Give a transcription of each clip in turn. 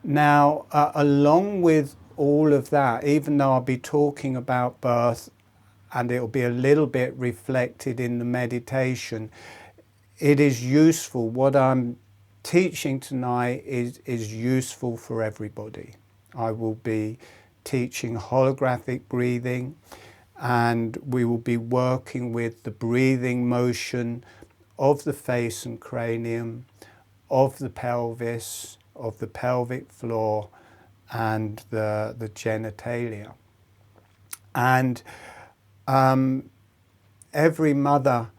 Now, along with all of that, even though I'll be talking about birth and it'll be a little bit reflected in the meditation, it is useful. What I'm teaching tonight is useful for everybody. I will be teaching holographic breathing, and we will be working with the breathing motion of the face and cranium, of the pelvis, of the pelvic floor, and the genitalia. And every mother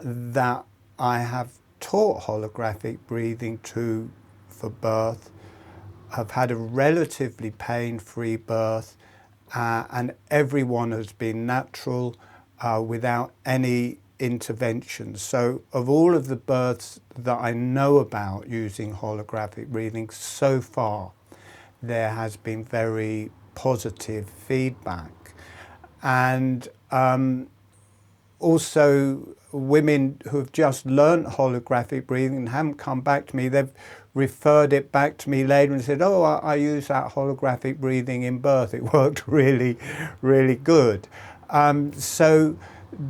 that I have taught holographic breathing to for birth have had a relatively pain-free birth, and everyone has been natural without any interventions. So of all of the births that I know about using holographic breathing so far, there has been very positive feedback. And also women who have just learnt holographic breathing and haven't come back to me, they've referred it back to me later and said, oh, I used that holographic breathing in birth. It worked really, really good. So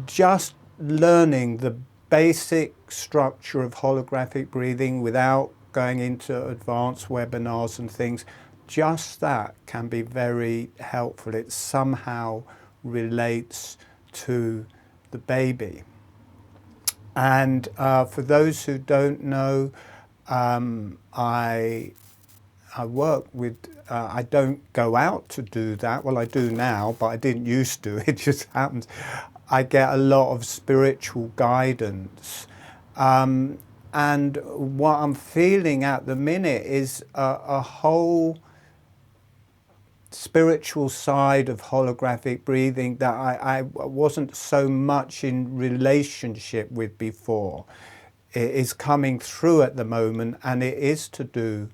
just learning the basic structure of holographic breathing without going into advanced webinars and things, just that can be very helpful. It somehow relates to the baby. And for those who don't know, I work with, I don't go out to do that. Well, I do now, but I didn't used to. It just happens. I get a lot of spiritual guidance. And what I'm feeling at the minute is a whole spiritual side of holographic breathing that I wasn't so much in relationship with before. It is coming through at the moment, and it is to do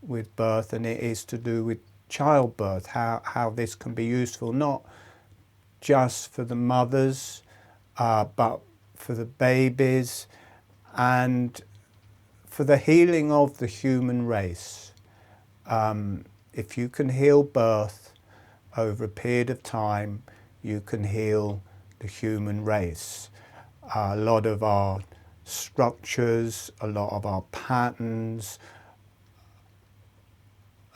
with birth, and it is to do with childbirth, how this can be useful, not just for the mothers, but for the babies, and for the healing of the human race. If you can heal birth over a period of time, you can heal the human race. A lot of our structures, a lot of our patterns,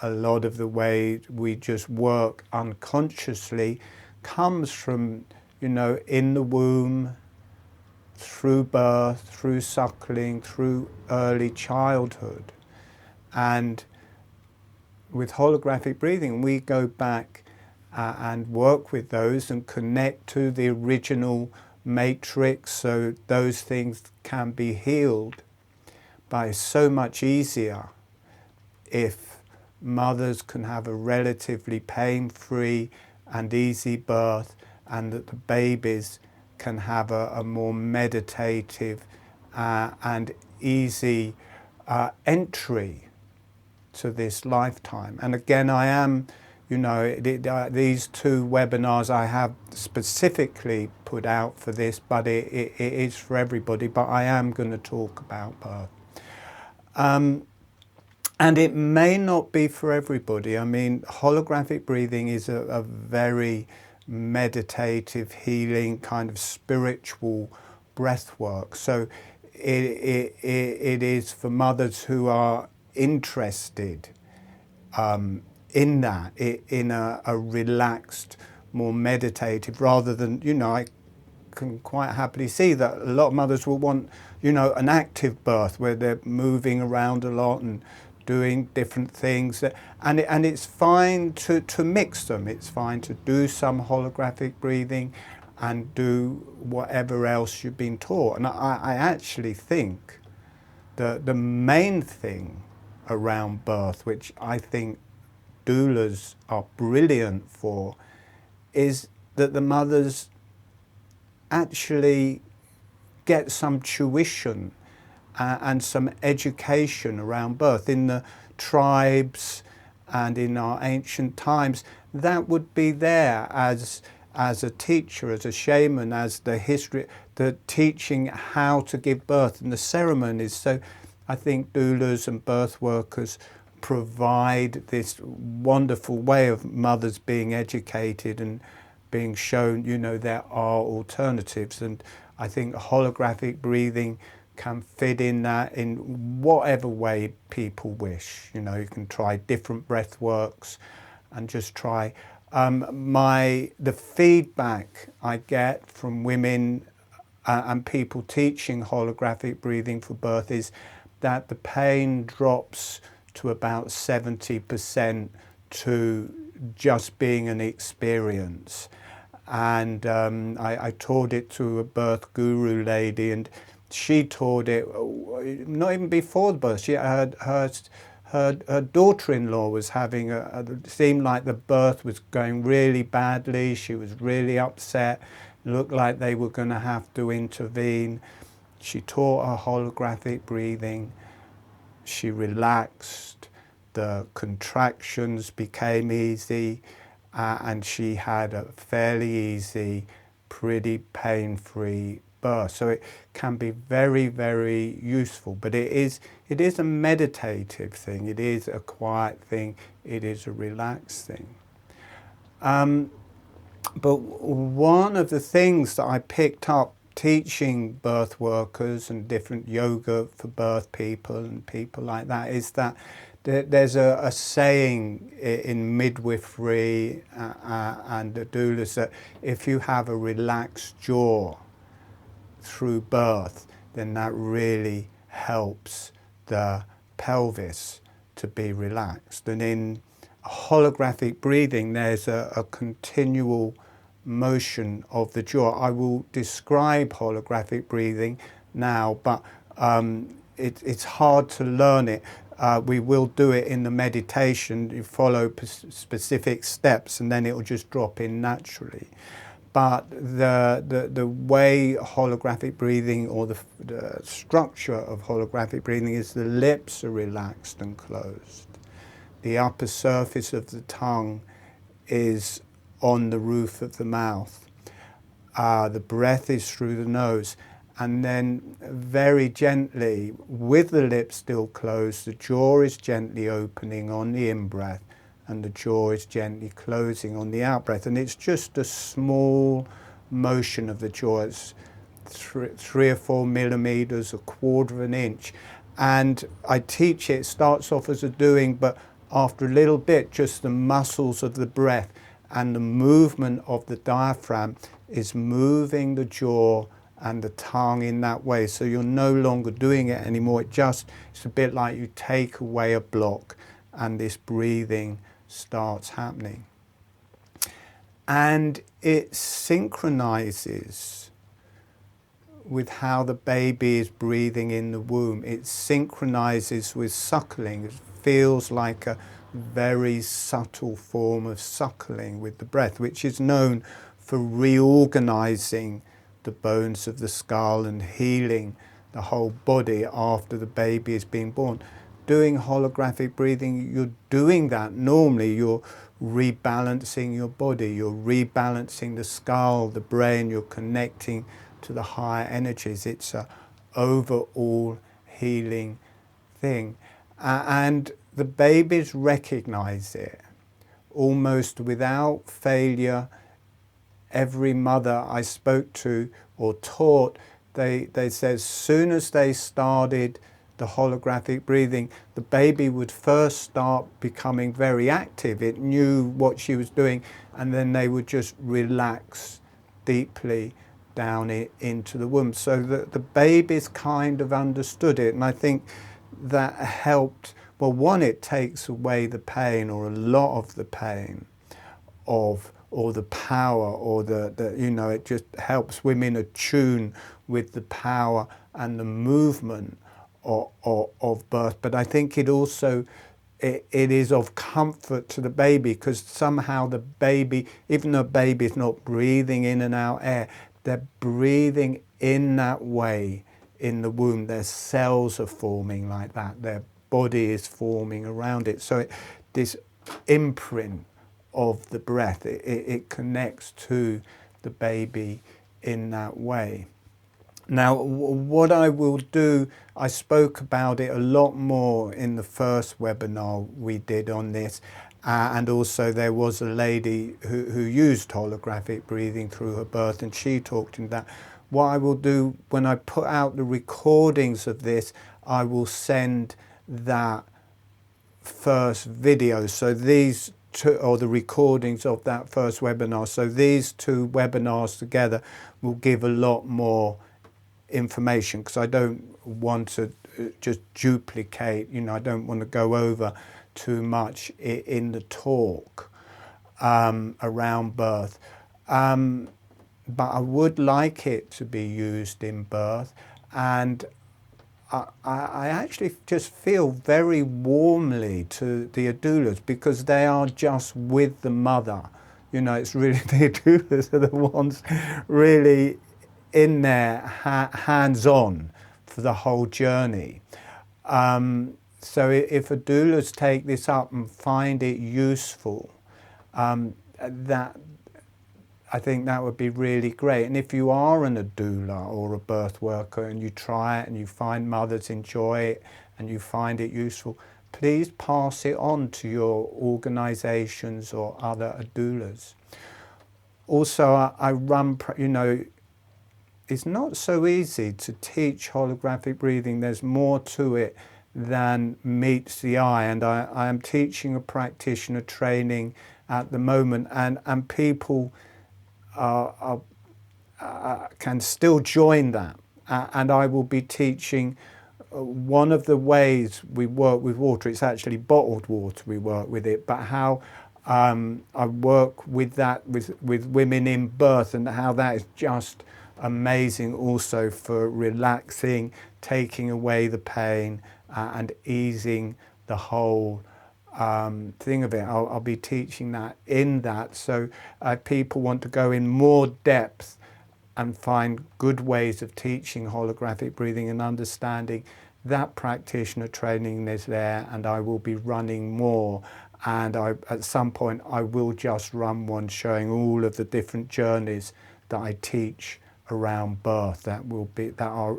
a lot of the way we just work unconsciously comes from, you know, in the womb, through birth, through suckling, through early childhood. And with holographic breathing, we go back and work with those and connect to the original matrix, so those things can be healed. But it's so much easier if mothers can have a relatively pain-free and easy birth, and that the babies can have a more meditative and easy entry to this lifetime. And again, I am, you know, these two webinars I have specifically put out for this, but it is for everybody, but I am going to talk about birth. And it may not be for everybody. I mean, holographic breathing is a very meditative, healing, kind of spiritual breath work. So it is for mothers who are interested in that, in a relaxed, more meditative, rather than, you know, I can quite happily see that a lot of mothers will want, you know, an active birth where they're moving around a lot and doing different things, and it's fine to mix them. It's fine to do some holographic breathing and do whatever else you've been taught. And I actually think that the main thing around birth, which I think doulas are brilliant for, is that the mothers actually get some tuition and some education around birth. In the tribes and in our ancient times, that would be there as a teacher, as a shaman, as the history, the teaching how to give birth and the ceremonies. So I think doulas and birth workers provide this wonderful way of mothers being educated and being shown, you know, there are alternatives. And I think holographic breathing can fit in that in whatever way people wish. You know, you can try different breath works and just try. The feedback I get from women and people teaching holographic breathing for birth is that the pain drops to about 70% to just being an experience. And I taught it to a birth guru lady, and she taught it not even before the birth. She had her daughter-in-law was having it seemed like the birth was going really badly. She was really upset. It looked like they were going to have to intervene. She taught her holographic breathing. She relaxed. The contractions became easy, and she had a fairly easy, pretty pain-free birth. So it can be very, very useful, but it is a meditative thing. It is a quiet thing. It is a relaxed thing. But one of the things that I picked up teaching birth workers and different yoga for birth people and people like that is that there's a saying in midwifery and the doulas that if you have a relaxed jaw through birth, then that really helps the pelvis to be relaxed. And in holographic breathing, there's a continual motion of the jaw. I will describe holographic breathing now, but it's hard to learn it. We will do it in the meditation. You follow specific steps and then it will just drop in naturally. But the way holographic breathing, or the structure of holographic breathing, is the lips are relaxed and closed. The upper surface of the tongue is on the roof of the mouth. The breath is through the nose. And then very gently, with the lips still closed, the jaw is gently opening on the in-breath and the jaw is gently closing on the out-breath. And it's just a small motion of the jaw. It's 3 or 4 millimeters, 1/4 of an inch. And I teach it starts off as a doing, but after a little bit, just the muscles of the breath and the movement of the diaphragm is moving the jaw and the tongue in that way. So you're no longer doing it anymore. It's a bit like you take away a block and this breathing starts happening. And it synchronizes with how the baby is breathing in the womb. It synchronizes with suckling. It feels like a very subtle form of suckling with the breath, which is known for reorganizing the bones of the skull and healing the whole body after the baby is being born. Doing holographic breathing, you're doing that normally. You're rebalancing your body, you're rebalancing the skull, the brain, you're connecting to the higher energies. It's an overall healing thing. And the babies recognize it almost without failure. Every mother I spoke to or taught, they said as soon as they started the holographic breathing, the baby would first start becoming very active. It knew what she was doing, and then they would just relax deeply down into the womb. So the babies kind of understood it, and I think that helped. Well, one, it takes away the pain, or a lot of the pain or the power, or the you know, it just helps women attune with the power and the movement of birth. But I think it also, it is of comfort to the baby, because somehow the baby, even though the baby is not breathing in and out air, they're breathing in that way in the womb. Their cells are forming like that. Their body is forming around it. So this imprint of the breath, it connects to the baby in that way. Now, what I will do, I spoke about it a lot more in the first webinar we did on this, and also there was a lady who used holographic breathing through her birth, and she talked in that. What I will do when I put out the recordings of this, I will send that first video. So these two, or the recordings of that first webinar, so these two webinars together will give a lot more information, because I don't want to just duplicate, I don't want to go over too much in the talk around birth. But I would like it to be used in birth, and I actually just feel very warmly to the doulas, because they are just with the mother. It's really the doulas are the ones really in there, hands-on for the whole journey. So if a doulas take this up and find it useful, that I think that would be really great. And if you are a doula or a birth worker and you try it and you find mothers enjoy it and you find it useful, please pass it on to your organisations or other doulas. Also, I run, it's not so easy to teach holographic breathing. There's more to it than meets the eye. And I am teaching a practitioner training at the moment, and people can still join that. And I will be teaching one of the ways we work with water. It's actually bottled water we work with it, but how I work with that with women in birth, and how that is just amazing also for relaxing, taking away the pain, and easing the whole thing of it. I'll be teaching that in that, so people want to go in more depth and find good ways of teaching holographic breathing and understanding. That practitioner training is there, and I will be running more, and at some point I will just run one showing all of the different journeys that I teach around birth, that are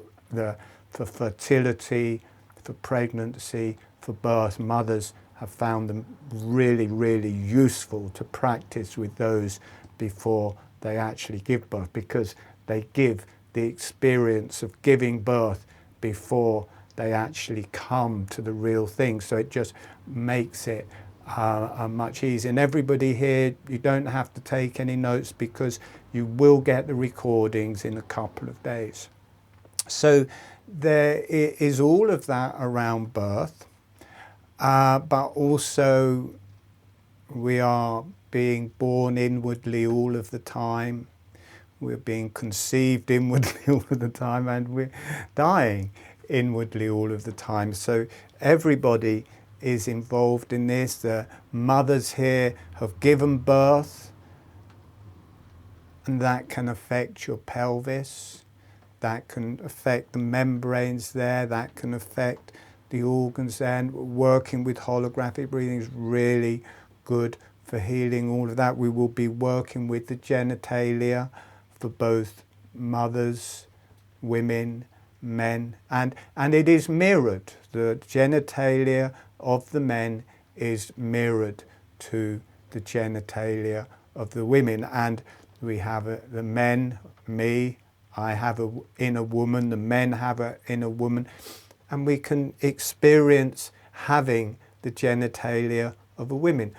for fertility, for pregnancy, for birth. Mothers have found them really, really useful to practice with those before they actually give birth, because they give the experience of giving birth before they actually come to the real thing. So it just makes it much easier. And everybody here, you don't have to take any notes, because you will get the recordings in a couple of days. So there is all of that around birth, but also we are being born inwardly all of the time. We're being conceived inwardly all of the time, and we're dying inwardly all of the time. So everybody is involved in this. The mothers here have given birth, and that can affect your pelvis, that can affect the membranes there, that can affect the organs there. And working with holographic breathing is really good for healing all of that. We will be working with the genitalia for both mothers, women, men, and it is mirrored. The genitalia of the men is mirrored to the genitalia of the women, and we have the men, me, I have a inner woman, the men have a inner woman, and we can experience having the genitalia of a woman,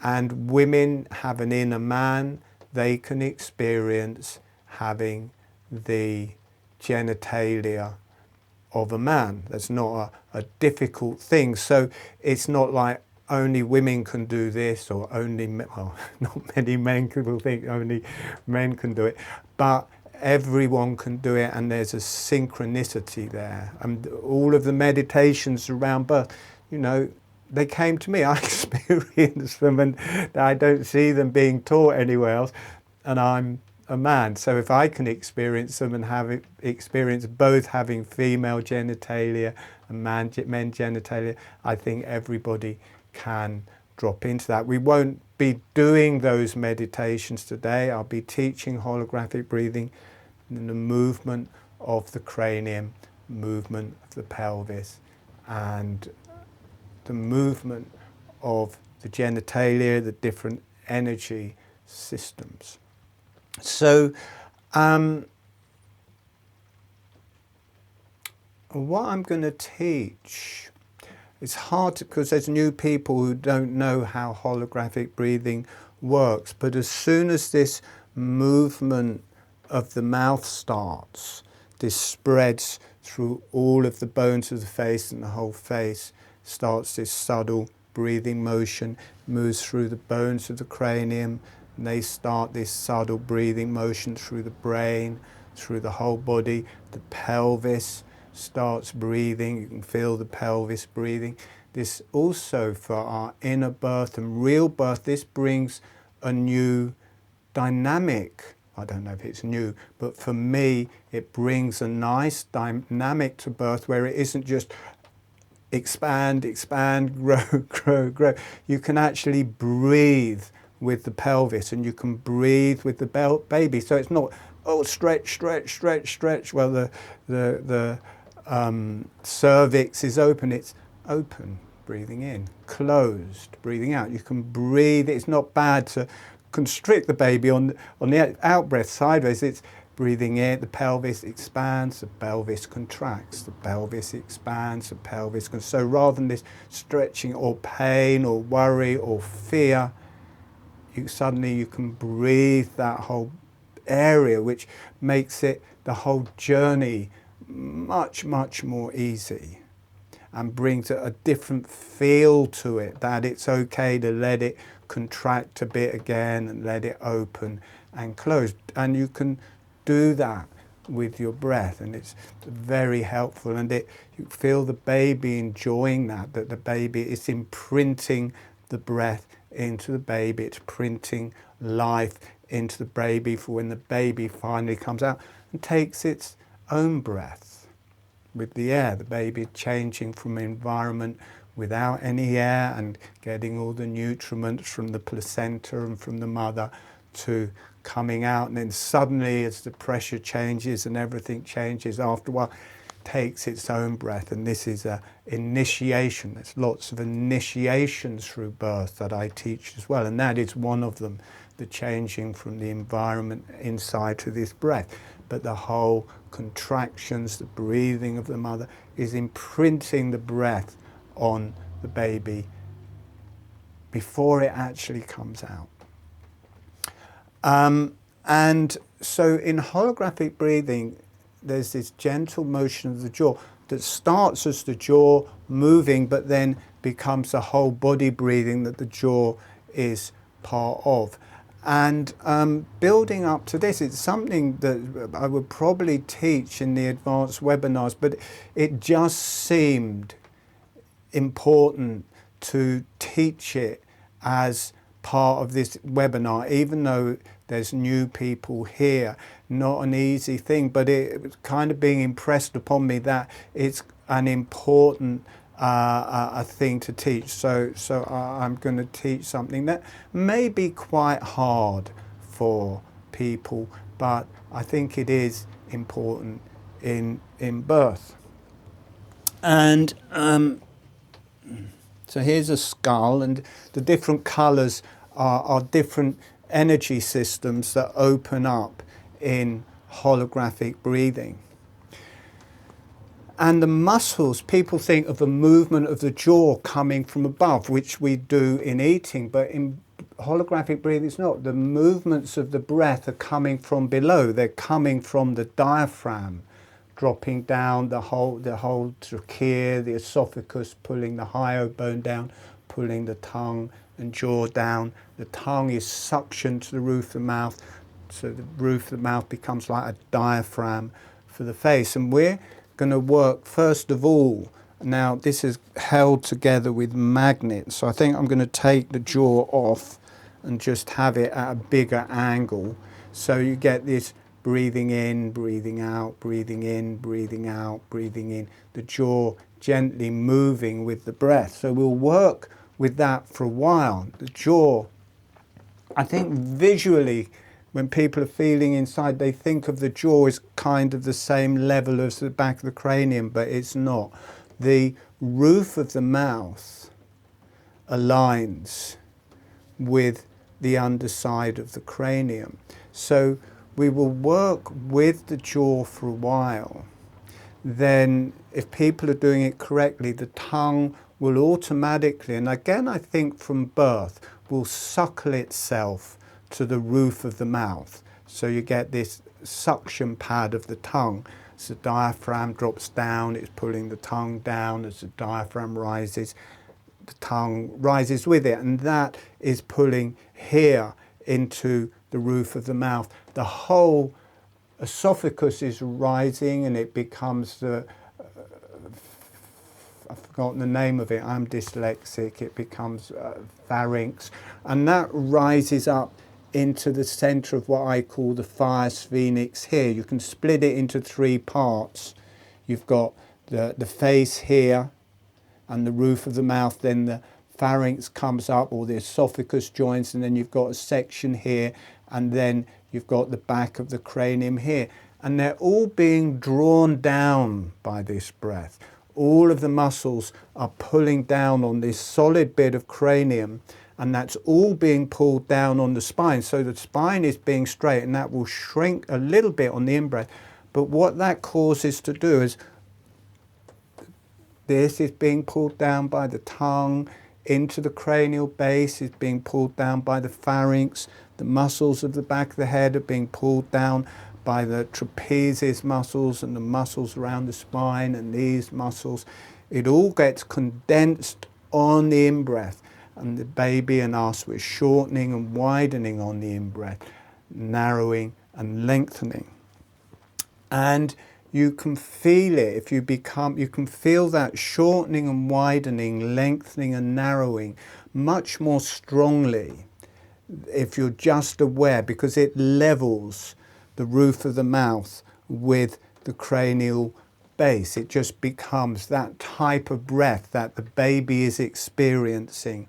and women have an inner man. They can experience having the genitalia of a man. That's not a difficult thing. So it's not like only women can do this, or only, well, not many men will think only men can do it, but everyone can do it, and there's a synchronicity there. And all of the meditations around birth, they came to me. I experienced them, and I don't see them being taught anywhere else, and I'm a man. So if I can experience them and have experience both having female genitalia and men genitalia, I think everybody can drop into that. We won't be doing those meditations today. I'll be teaching holographic breathing and the movement of the cranium, movement of the pelvis, and the movement of the genitalia, the different energy systems. So what I'm going to teach, it's hard because there's new people who don't know how holographic breathing works, but as soon as this movement of the mouth starts, this spreads through all of the bones of the face, and the whole face starts this subtle breathing motion, moves through the bones of the cranium, and they start this subtle breathing motion through the brain, through the whole body. The pelvis starts breathing, you can feel the pelvis breathing. This also, for our inner birth and real birth, this brings a new dynamic. I don't know if it's new, but for me it brings a nice dynamic to birth where it isn't just expand, expand, grow, grow, grow. You can actually breathe with the pelvis, and you can breathe with the baby. So it's not, oh, stretch, stretch, stretch, stretch. Well, the cervix is open. It's open, breathing in, closed, breathing out. You can breathe. It's not bad to constrict the baby on the out breath sideways. It's breathing in, the pelvis expands, the pelvis contracts, the pelvis expands, the pelvis contracts. So rather than this stretching or pain or worry or fear, suddenly you can breathe that whole area, which makes it, the whole journey, much, much more easy, and brings a different feel to it, that it's okay to let it contract a bit again and let it open and close. And you can do that with your breath, and it's very helpful. And you feel the baby enjoying that the baby is imprinting the breath into the baby. It's printing life into the baby for when the baby finally comes out and takes its own breath with the air. The baby changing from an environment without any air and getting all the nutriments from the placenta and from the mother to coming out, and then suddenly, as the pressure changes and everything changes, after a while takes its own breath. And this is an initiation. There's lots of initiations through birth that I teach as well, and that is one of them, the changing from the environment inside to this breath. But the whole contractions, the breathing of the mother is imprinting the breath on the baby before it actually comes out. And so in holographic breathing, there's this gentle motion of the jaw that starts as the jaw moving, but then becomes the whole body breathing that the jaw is part of. And building up to this, it's something that I would probably teach in the advanced webinars, but it just seemed important to teach it as part of this webinar, even though there's new people here. Not an easy thing, but it was kind of being impressed upon me that it's an important a thing to teach. So I'm going to teach something that may be quite hard for people, but I think it is important in birth. And so here's a skull, and the different colours are different energy systems that open up in holographic breathing. And the muscles, people think of the movement of the jaw coming from above, which we do in eating, but in holographic breathing it's not. The movements of the breath are coming from below. They're coming from the diaphragm, dropping down the whole trachea, the esophagus, pulling the hyoid bone down, pulling the tongue and jaw down. The tongue is suctioned to the roof of the mouth, so the roof of the mouth becomes like a diaphragm for the face. And we're going to work first of all, now this is held together with magnets, so I think I'm going to take the jaw off and just have it at a bigger angle, so you get this breathing in, breathing out, breathing in, breathing out, breathing in, the jaw gently moving with the breath. So we'll work with that for a while. The jaw, I think visually When people are feeling inside, they think of the jaw as kind of the same level as the back of the cranium, but it's not. The roof of the mouth aligns with the underside of the cranium. So we will work with the jaw for a while. Then if people are doing it correctly, the tongue will automatically, and again I think from birth, will suckle itself to the roof of the mouth. So you get this suction pad of the tongue. As the diaphragm drops down, it's pulling the tongue down. As the diaphragm rises, the tongue rises with it, and that is pulling here into the roof of the mouth. The whole esophagus is rising, and it becomes the I've forgotten the name of it, I'm dyslexic, it becomes pharynx, and that rises up into the centre of what I call the fire phoenix here. You can split it into three parts. You've got the face here and the roof of the mouth, then the pharynx comes up, or the esophagus joins, and then you've got a section here, and then you've got the back of the cranium here. And they're all being drawn down by this breath. All of the muscles are pulling down on this solid bit of cranium, and that's all being pulled down on the spine. So the spine is being straight, and that will shrink a little bit on the in-breath. But what that causes to do is this is being pulled down by the tongue into the cranial base, is being pulled down by the pharynx. The muscles of the back of the head are being pulled down by the trapezius muscles and the muscles around the spine and these muscles. It all gets condensed on the in-breath, and the baby and us, we're shortening and widening on the in-breath, narrowing and lengthening. And you can feel it if you can feel that shortening and widening, lengthening and narrowing much more strongly if you're just aware, because it levels the roof of the mouth with the cranial base. It just becomes that type of breath that the baby is experiencing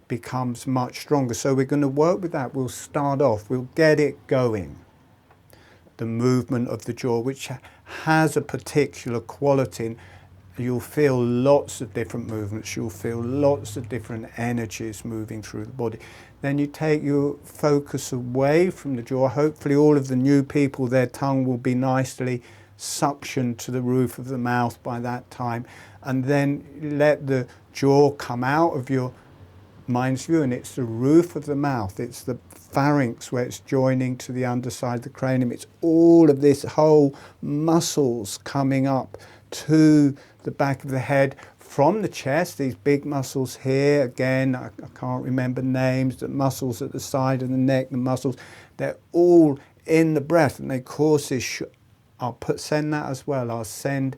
becomes much stronger. So we're going to work with that. We'll start off, we'll get it going. The movement of the jaw, which has a particular quality. You'll feel lots of different movements. You'll feel lots of different energies moving through the body. Then you take your focus away from the jaw. Hopefully all of the new people, their tongue will be nicely suctioned to the roof of the mouth by that time. And then let the jaw come out of your mind's view, and it's the roof of the mouth, it's the pharynx where it's joining to the underside of the cranium. It's all of this whole muscles coming up to the back of the head from the chest, these big muscles here, again, I can't remember names, the muscles at the side of the neck, the muscles, they're all in the breath, and they cause this, send that as well, I'll send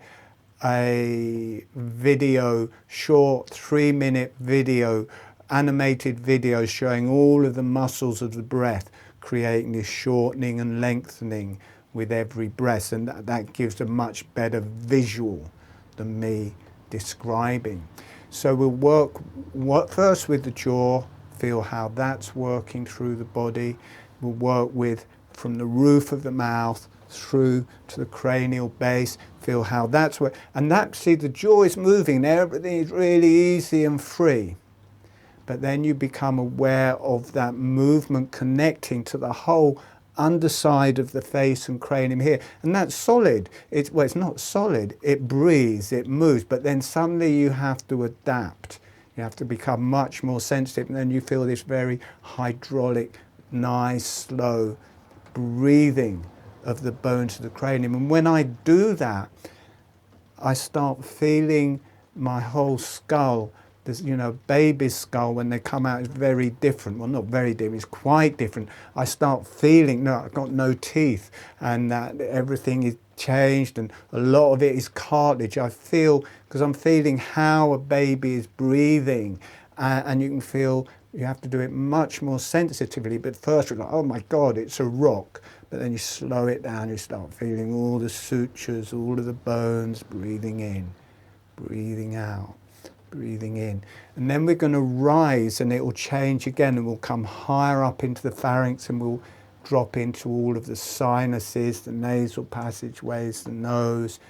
a video, short 3-minute video, animated video showing all of the muscles of the breath creating this shortening and lengthening with every breath, and that gives a much better visual than me describing. So we'll work first with the jaw, feel how that's working through the body. We'll work with from the roof of the mouth through to the cranial base, feel how that's working. And that, see, the jaw is moving, everything is really easy and free. But then you become aware of that movement connecting to the whole underside of the face and cranium here. And that's solid. It's not solid, it breathes, it moves, but then suddenly you have to adapt. You have to become much more sensitive, and then you feel this very hydraulic, nice, slow breathing of the bones of the cranium. And when I do that, I start feeling my whole skull. There's, baby's skull, when they come out, is very different. Well, not very different, it's quite different. I start feeling, I've got no teeth, and that everything is changed, and a lot of it is cartilage. I feel, because I'm feeling how a baby is breathing, and you can feel, you have to do it much more sensitively. But first you're like, oh my God, it's a rock. But then you slow it down, you start feeling all the sutures, all of the bones, breathing in, breathing out, breathing in. And then we're going to rise, and it will change again, and we'll come higher up into the pharynx, and we'll drop into all of the sinuses, the nasal passageways, the nose.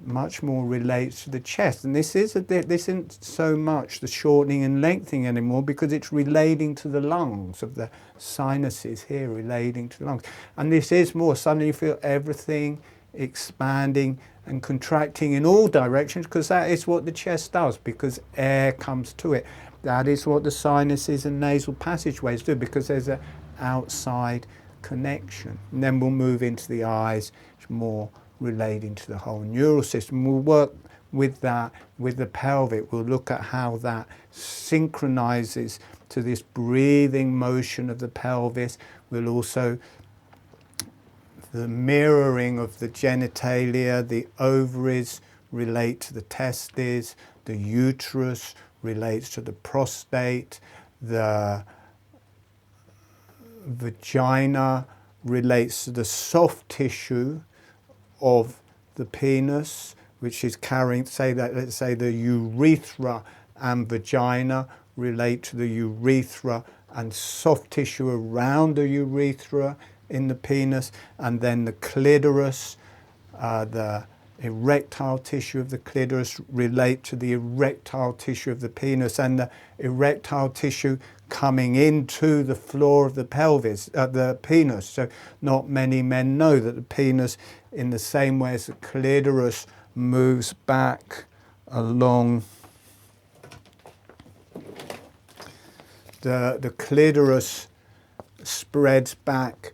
Much more relates to the chest, and this isn't so much the shortening and lengthening anymore, because it's relating to the lungs, of the sinuses here relating to the lungs. And this is more, suddenly you feel everything expanding and contracting in all directions, because that is what the chest does, because air comes to it. That is what the sinuses and nasal passageways do, because there's an outside connection. And then we'll move into the eyes, which more relating to the whole neural system. We'll work with that, with the pelvic. We'll look at how that synchronizes to this breathing motion of the pelvis. We'll also, the mirroring of the genitalia, the ovaries relate to the testes, the uterus relates to the prostate, the vagina relates to the soft tissue of the penis, which is carrying, let's say the urethra and vagina relate to the urethra and soft tissue around the urethra in the penis, and then the clitoris, the erectile tissue of the clitoris relate to the erectile tissue of the penis, and the erectile tissue coming into the floor of the pelvis, the penis. So not many men know that the penis, in the same way as the clitoris moves back along, the clitoris spreads back,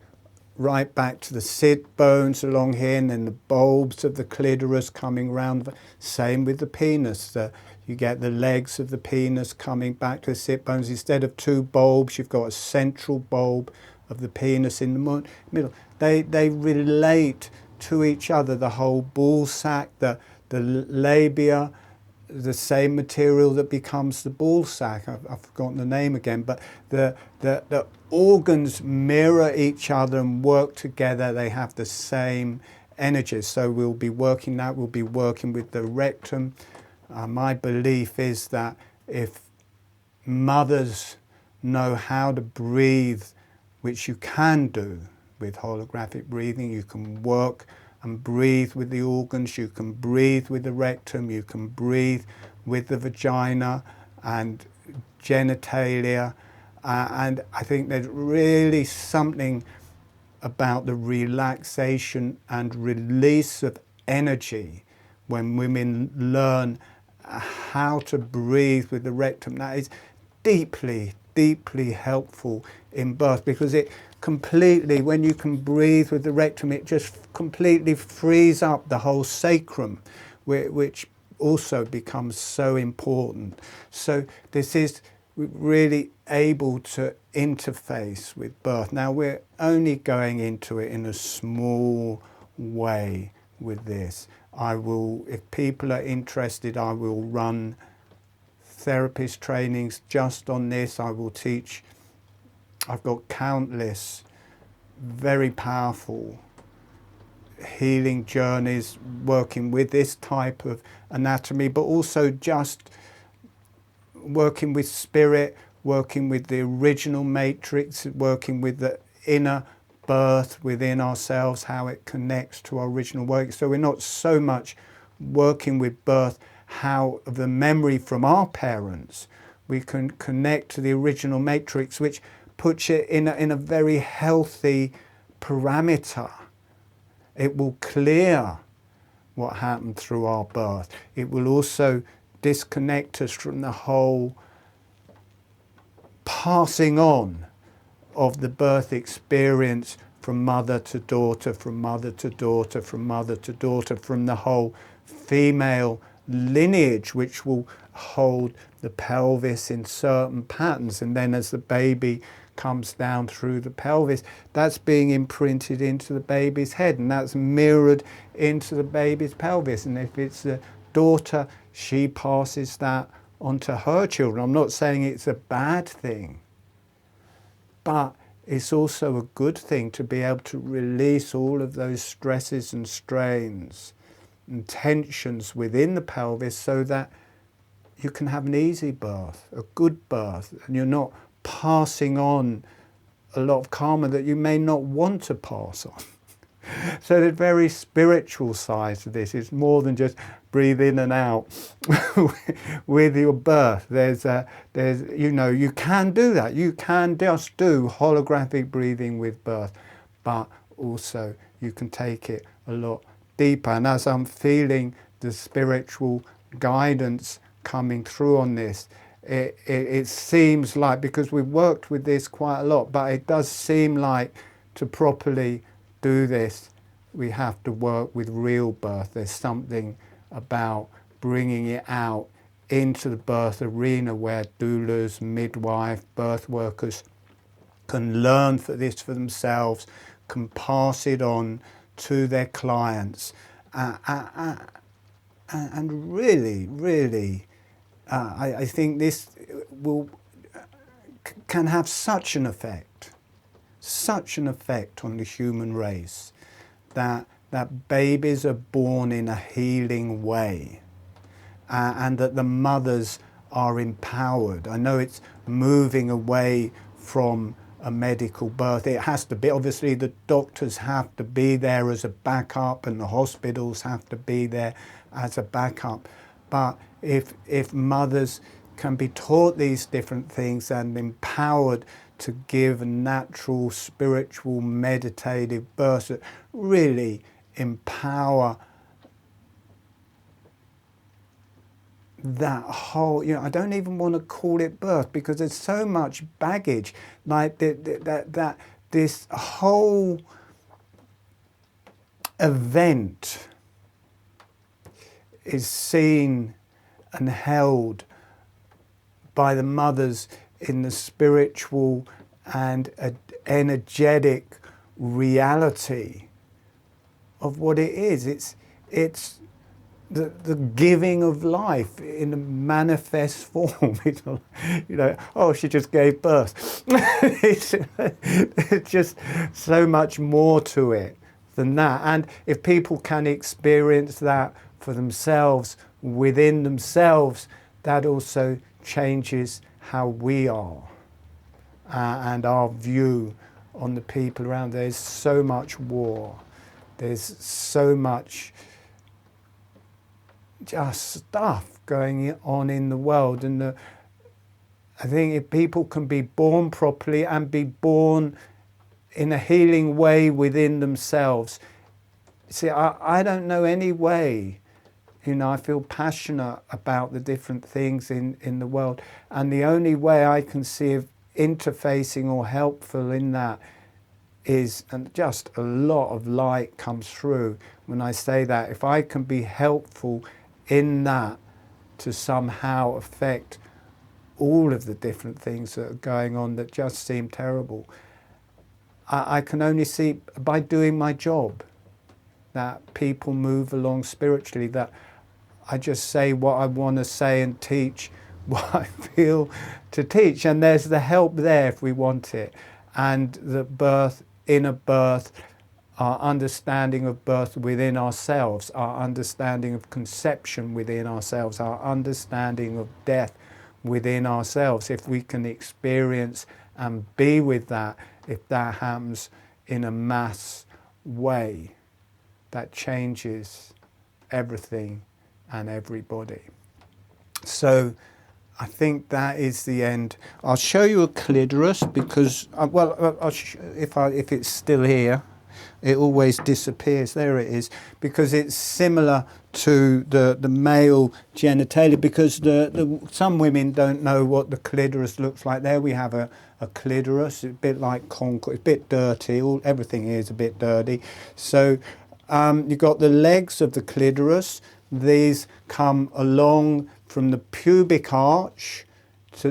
right back to the sit bones along here, and then the bulbs of the clitoris coming round. Same with the penis. You get the legs of the penis coming back to the sit bones. Instead of two bulbs, you've got a central bulb of the penis in the middle. They relate to each other. The whole ball sac, the labia, the same material that becomes the ball sac. I've forgotten the name again, but the organs mirror each other and work together. They have the same energies. So we'll be working that. We'll be working with the rectum. My belief is that if mothers know how to breathe, which you can do with holographic breathing, you can work and breathe with the organs, you can breathe with the rectum, you can breathe with the vagina and genitalia. And I think there's really something about the relaxation and release of energy when women learn how to breathe with the rectum. That is deeply, deeply helpful in birth, because it completely, when you can breathe with the rectum, it just completely frees up the whole sacrum, which also becomes so important. So this is really able to interface with birth. Now we're only going into it in a small way with this. I will, if people are interested, I will run therapist trainings just on this. I will teach. I've got countless very powerful healing journeys working with this type of anatomy, but also just working with spirit, working with the original matrix, working with the inner birth within ourselves, how it connects to our original work. So we're not so much working with birth, how the memory from our parents, we can connect to the original matrix, which puts it in a very healthy parameter. It will clear what happened through our birth. It will also disconnect us from the whole passing on of the birth experience from mother to daughter, from mother to daughter, from mother to daughter, from the whole female lineage, which will hold the pelvis in certain patterns. And then as the baby comes down through the pelvis, that's being imprinted into the baby's head, and that's mirrored into the baby's pelvis. And if it's the daughter, she passes that onto her children. I'm not saying it's a bad thing, but it's also a good thing to be able to release all of those stresses and strains and tensions within the pelvis, so that you can have an easy birth, a good birth, and you're not passing on a lot of karma that you may not want to pass on. So the very spiritual side of this is more than just breathe in and out with your birth. There's you know, you can do that. You can just do holographic breathing with birth, but also you can take it a lot deeper. And as I'm feeling the spiritual guidance coming through on this, it seems like, because we've worked with this quite a lot, but it does seem like to properly do this, we have to work with real birth. There's something about bringing it out into the birth arena where doulas, midwife, birth workers can learn for this for themselves, can pass it on to their clients, and really, I think this can have such an effect on the human race, that babies are born in a healing way, and that the mothers are empowered. I know it's moving away from a medical birth. It has to be. Obviously, the doctors have to be there as a backup, and the hospitals have to be there as a backup. But if mothers can be taught these different things and empowered to give natural, spiritual, meditative births that really empower that whole, you know, I don't even want to call it birth, because there's so much baggage, like that this whole event is seen and held by the mothers in the spiritual and energetic reality of what it is. It's the giving of life in a manifest form. You know, oh, she just gave birth. It's just so much more to it than that. And if people can experience that for themselves, within themselves, that also changes how we are and our view on the people around. There's so much war. There's so much just stuff going on in the world, and I think if people can be born properly and be born in a healing way within themselves. See, I don't know any way, you know, I feel passionate about the different things in the world, and the only way I can see of interfacing or helpful in that is, and just a lot of light comes through when I say that, if I can be helpful in that to somehow affect all of the different things that are going on that just seem terrible, I can only see by doing my job that people move along spiritually, that I just say what I want to say and teach what I feel to teach, and there's the help there if we want it, and the birth, inner birth, our understanding of birth within ourselves, our understanding of conception within ourselves, our understanding of death within ourselves. If we can experience and be with that, if that happens in a mass way, that changes everything and everybody. So I think that is the end. I'll show you a clitoris because, if it's still here, it always disappears. There it is, because it's similar to the male genitalia, because some women don't know what the clitoris looks like. There we have a clitoris. It's a bit like concrete. It's a bit dirty. Everything here is a bit dirty. So you've got the legs of the clitoris. These come along from the pubic arch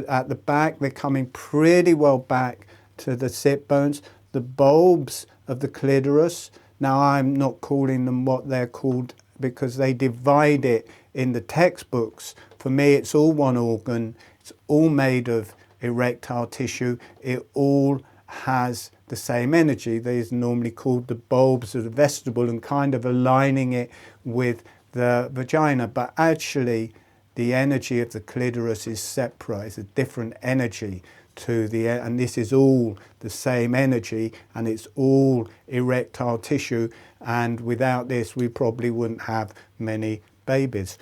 at the back. They're coming pretty well back to the sit bones. The bulbs of the clitoris, now I'm not calling them what they're called because they divide it in the textbooks. For me, it's all one organ. It's all made of erectile tissue. It all has the same energy. These are normally called the bulbs of the vestibule, and kind of aligning it with the vagina. But actually, the energy of the clitoris is separate. It's a different energy. to the, and this is all the same energy, and it's all erectile tissue, and without this we probably wouldn't have many babies.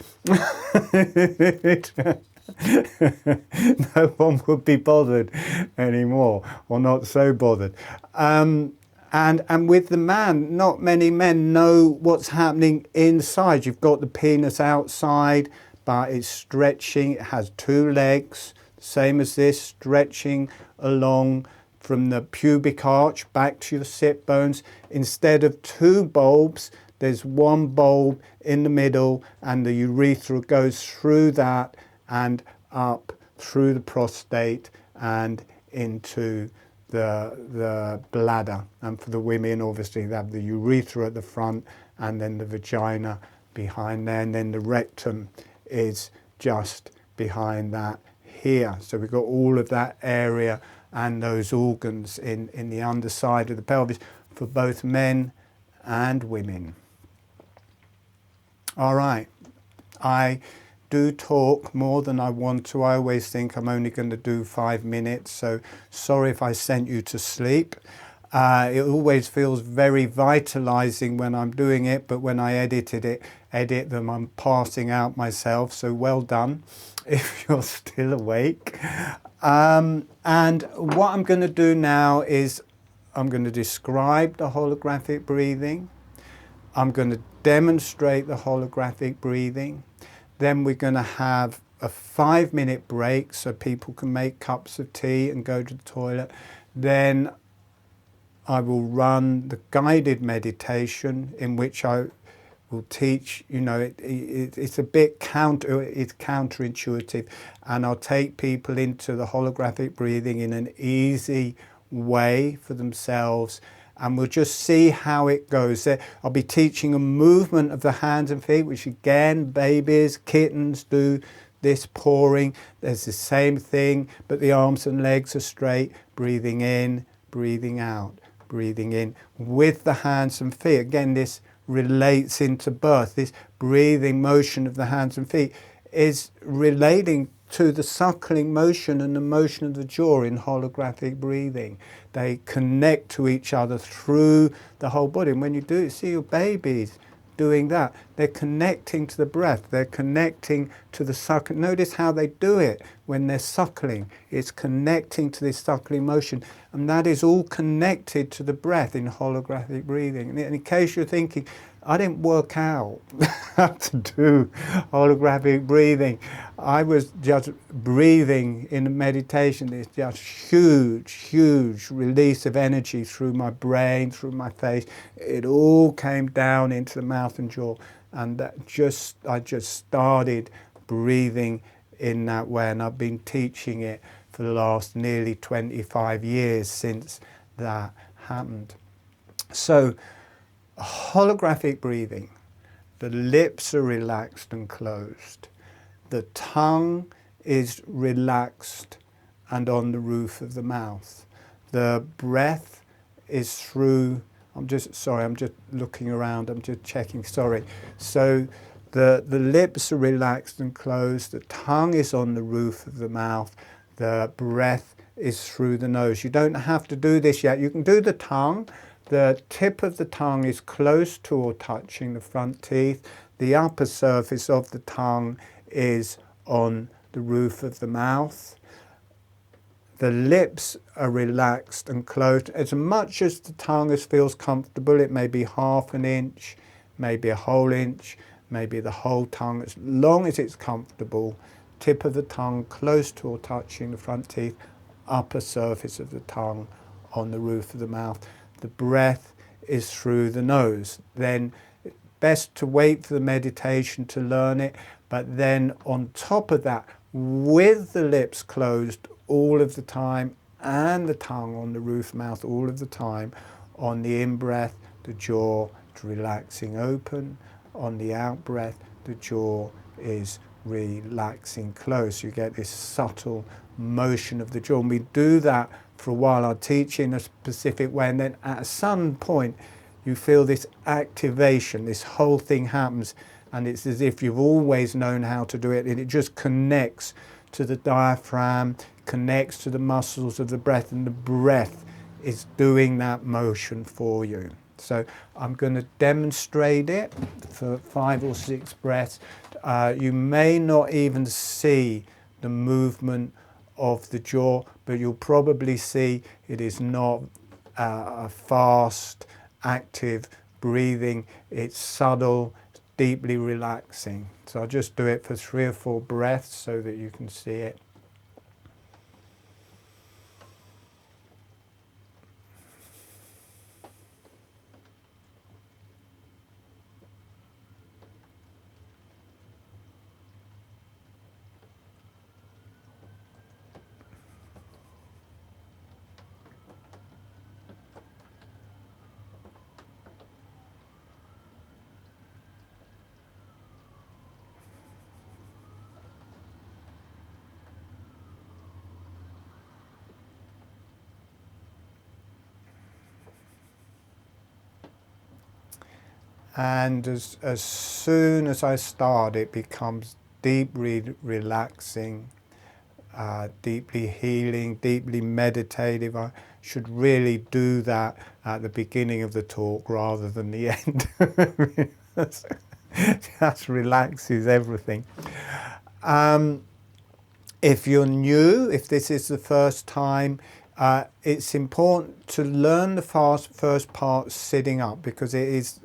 No one would be bothered anymore, or not so bothered. And with the man, not many men know what's happening inside. You've got the penis outside, but it's stretching. It has two legs, same as this, stretching along from the pubic arch back to your sit bones. Instead of two bulbs, there's one bulb in the middle, and the urethra goes through that and up through the prostate and into the bladder. And for the women, obviously, they have the urethra at the front and then the vagina behind there, and then the rectum is just behind that here. So we've got all of that area and those organs in the underside of the pelvis for both men and women. All right, I do talk more than I want to. I always think I'm only going to do 5 minutes, so sorry if I sent you to sleep. It always feels very vitalizing when I'm doing it, but when I edit them, I'm passing out myself, so well done if you're still awake. And what I'm going to do now is I'm going to describe the holographic breathing. I'm going to demonstrate the holographic breathing. Then we're going to have a 5-minute break so people can make cups of tea and go to the toilet. Then I will run the guided meditation in which I will teach, you know, it's a bit counterintuitive, and I'll take people into the holographic breathing in an easy way for themselves, and we'll just see how it goes. I'll be teaching a movement of the hands and feet, which again, babies, kittens do this pawing. There's the same thing, but the arms and legs are straight, breathing in, breathing out, breathing in with the hands and feet. Again, this relates into birth. This breathing motion of the hands and feet is relating to the suckling motion and the motion of the jaw in holographic breathing. They connect to each other through the whole body. And when you do it, see your babies doing that. They're connecting to the breath. They're connecting to the suckling. Notice how they do it when they're suckling. It's connecting to this suckling motion. And that is all connected to the breath in holographic breathing. And in case you're thinking, I didn't work out how to do holographic breathing. I was just breathing in a meditation. There's just huge release of energy through my brain, through my face. It all came down into the mouth and jaw. And I just started breathing in that way. And I've been teaching it for the last nearly 25 years since that happened. So, holographic breathing, the lips are relaxed and closed. The tongue is relaxed and on the roof of the mouth. The breath is through, I'm just looking around, I'm just checking, sorry. So the lips are relaxed and closed, the tongue is on the roof of the mouth, the breath is through the nose. You don't have to do this yet. You can do the tongue. The tip of the tongue is close to or touching the front teeth. The upper surface of the tongue is on the roof of the mouth. The lips are relaxed and closed. As much as the tongue feels comfortable, it may be ½ an inch, maybe a whole inch, maybe the whole tongue. As long as it's comfortable, tip of the tongue close to or touching the front teeth, upper surface of the tongue on the roof of the mouth. The breath is through the nose. Then best to wait for the meditation to learn it, but then on top of that, with the lips closed all of the time and the tongue on the roof mouth all of the time, on the in-breath, the jaw is relaxing open. On the out-breath, the jaw is relaxing close. You get this subtle motion of the jaw. And we do that for a while. I'll teach in a specific way, and then at some point you feel this activation, this whole thing happens, and it's as if you've always known how to do it, and it just connects to the diaphragm, connects to the muscles of the breath, and the breath is doing that motion for you. So I'm going to demonstrate it for 5 or 6 breaths. You may not even see the movement of the jaw, but you'll probably see it is not a fast, active breathing. It's subtle, deeply relaxing. So I'll just do it for 3 or 4 breaths so that you can see it. And as soon as I start, it becomes deeply relaxing, deeply healing, deeply meditative. I should really do that at the beginning of the talk rather than the end. That relaxes everything. If you're new, if this is the first time, it's important to learn the first part sitting up, because it is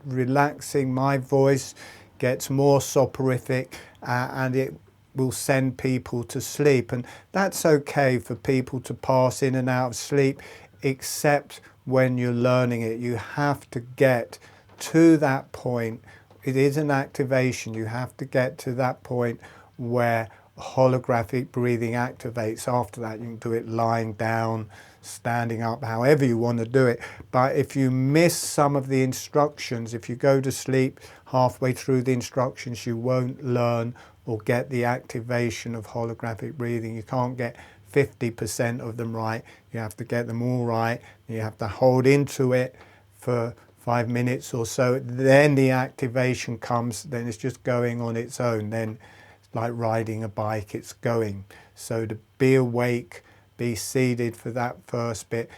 relaxing. My voice gets more soporific and it will send people to sleep, and that's okay for people to pass in and out of sleep, except when you're learning it. You have to get to that point. It is an activation. You have to get to that point where holographic breathing activates. After that, you can do it lying down, standing up, however you want to do it. But if you miss some of the instructions, if you go to sleep halfway through the instructions, you won't learn or get the activation of holographic breathing. You can't get 50% of them right. You have to get them all right. You have to hold into it for 5 minutes or so. Then the activation comes. Then it's just going on its own. Then it's like riding a bike, it's going. So to be awake, be seated for that first bit.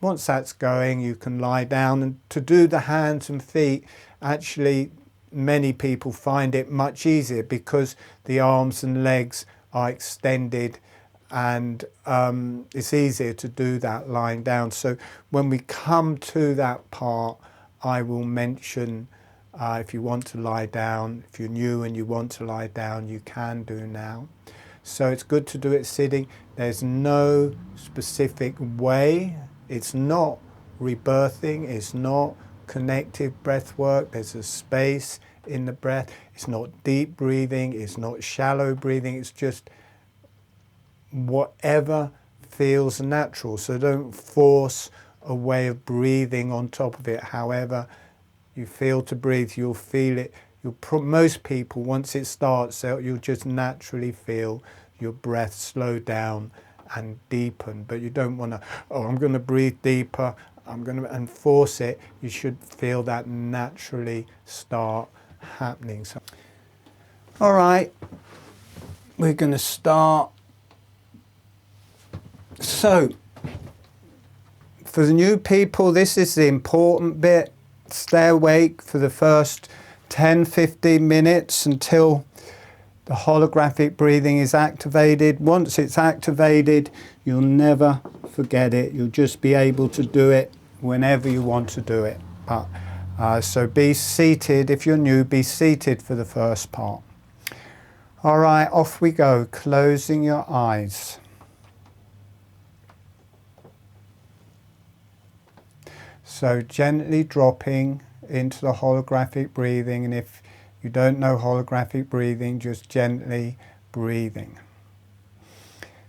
Once that's going, you can lie down. And to do the hands and feet, actually many people find it much easier because the arms and legs are extended, and it's easier to do that lying down. So when we come to that part, I will mention if you want to lie down, if you're new and you want to lie down, you can do now. So it's good to do it sitting. There's no specific way. It's not rebirthing. It's not connective breath work. There's a space in the breath. It's not deep breathing. It's not shallow breathing. It's just whatever feels natural. So don't force a way of breathing on top of it. However you feel to breathe, you'll feel it. Most people, once it starts, you'll just naturally feel your breath slow down and deepen. But you don't want to, oh, I'm going to breathe deeper, and force it. You should feel that naturally start happening. So, all right, we're going to start. So, for the new people, this is the important bit. Stay awake for the first 10-15 minutes until the holographic breathing is activated. Once it's activated, you'll never forget it. You'll just be able to do it whenever you want to do it. So be seated. If you're new, be seated for the first part. All right, off we go, closing your eyes. So gently dropping into the holographic breathing, and if you don't know holographic breathing, just gently breathing.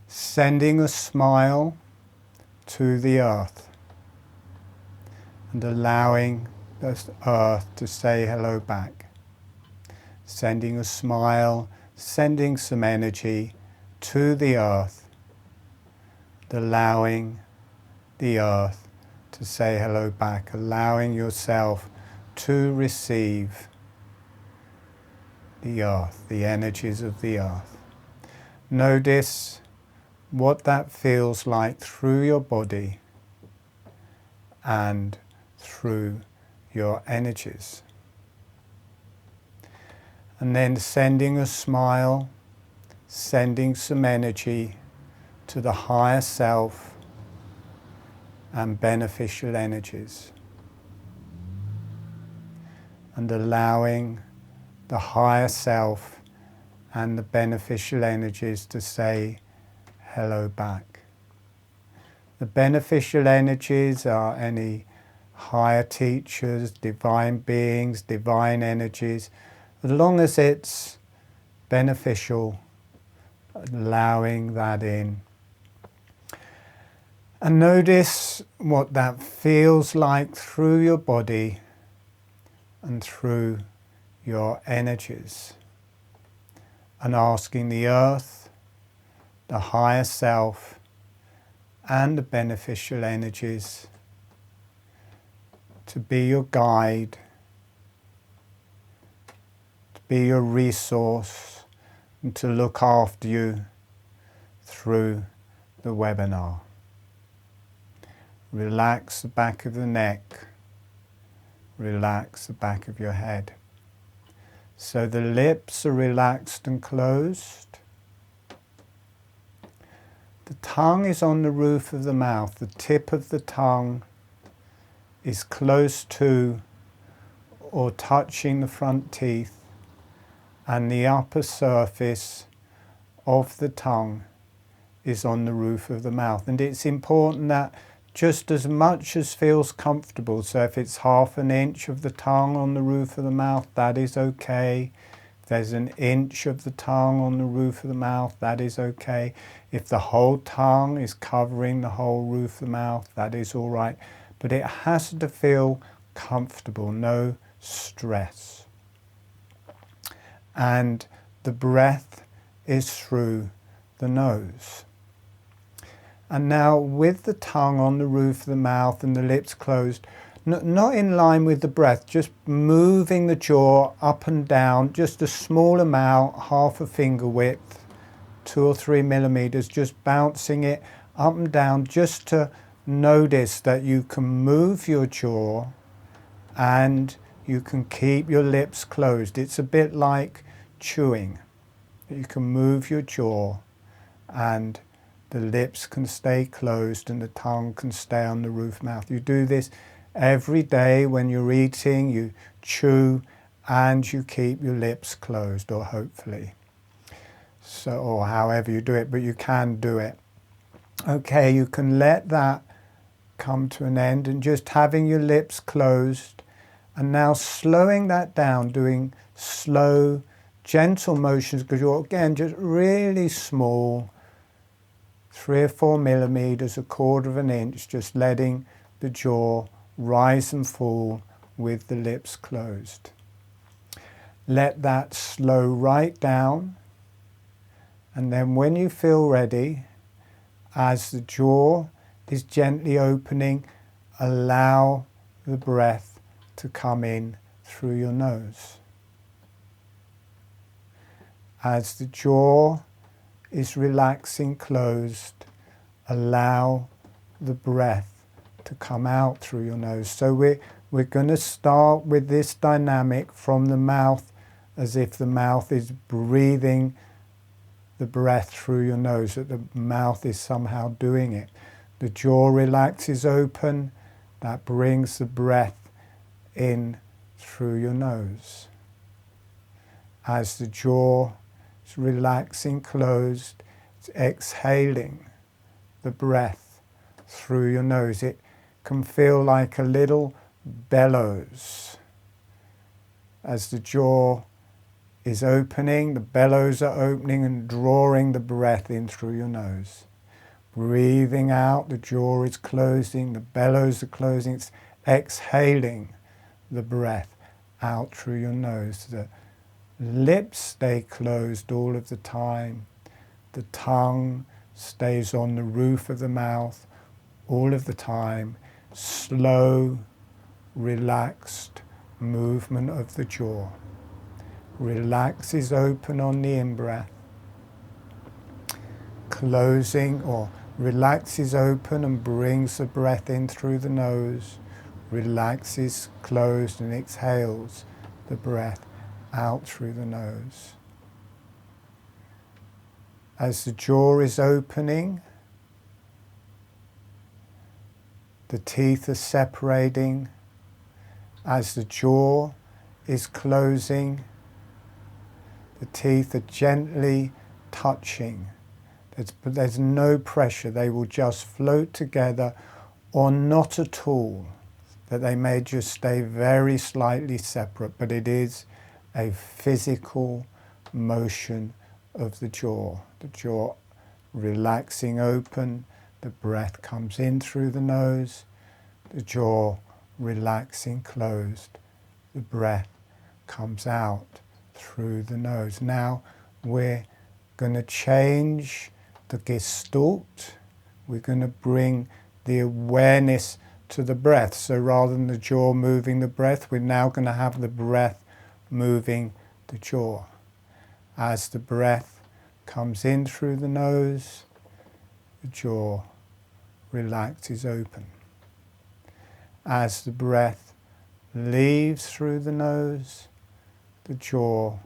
Sending a smile to the earth and allowing the earth to say hello back. Sending a smile, sending some energy to the earth, and allowing the earth to say hello back, allowing yourself to receive the earth, the energies of the earth. Notice what that feels like through your body and through your energies. And then sending a smile, sending some energy to the higher self and beneficial energies. And allowing the higher self and the beneficial energies to say hello back. The beneficial energies are any higher teachers, divine beings, divine energies, as long as it's beneficial, allowing that in. And notice what that feels like through your body and through your energies. And asking the earth, the higher self, and the beneficial energies to be your guide, to be your resource, and to look after you through the webinar. Relax the back of the neck, relax the back of your head. So the lips are relaxed and closed. The tongue is on the roof of the mouth. The tip of the tongue is close to or touching the front teeth, and the upper surface of the tongue is on the roof of the mouth. And it's important that just as much as feels comfortable, so if it's 1/2 inch of the tongue on the roof of the mouth, that is okay. If there's 1 inch of the tongue on the roof of the mouth, that is okay. If the whole tongue is covering the whole roof of the mouth, that is all right. But it has to feel comfortable, no stress. And the breath is through the nose. And now with the tongue on the roof of the mouth and the lips closed, not in line with the breath, just moving the jaw up and down, just a small amount, 1/2 finger width, 2 or 3 millimeters, just bouncing it up and down, just to notice that you can move your jaw and you can keep your lips closed. It's a bit like chewing. You can move your jaw and the lips can stay closed and the tongue can stay on the roof mouth. You do this every day when you're eating, you chew and you keep your lips closed, or hopefully. So, or however you do it, but you can do it. Okay, you can let that come to an end and just having your lips closed, and now slowing that down, doing slow, gentle motions, because you're again just really small, 3 or 4 millimeters, 1/4 of an inch, just letting the jaw rise and fall with the lips closed. Let that slow right down, and then when you feel ready, as the jaw is gently opening, allow the breath to come in through your nose. As the jaw is relaxing closed, allow the breath to come out through your nose. So we're going to start with this dynamic from the mouth, as if the mouth is breathing the breath through your nose, that the mouth is somehow doing it. The jaw relaxes open, that brings the breath in through your nose. As the jaw is relaxing closed, it's exhaling the breath through your nose. It can feel like a little bellows. As the jaw is opening, the bellows are opening and drawing the breath in through your nose. Breathing out, the jaw is closing, the bellows are closing, it's exhaling the breath out through your nose. The lips stay closed all of the time. The tongue stays on the roof of the mouth all of the time. Slow, relaxed movement of the jaw. Relaxes open on the in-breath. closing or relaxes open and brings the breath in through the nose, relaxes closed and exhales the breath out through the nose. As the jaw is opening, the teeth are separating. As the jaw is closing, the teeth are gently touching. There's no pressure. They will just float together or not at all. That they may just stay very slightly separate, but it is a physical motion of the jaw. The jaw relaxing open, the breath comes in through the nose, the jaw relaxing closed, the breath comes out through the nose. Now we're going to change the gestalt. We're going to bring the awareness to the breath. So rather than the jaw moving the breath, we're now going to have the breath moving the jaw. As the breath comes in through the nose, the jaw relaxes open. As the breath leaves through the nose, the jaw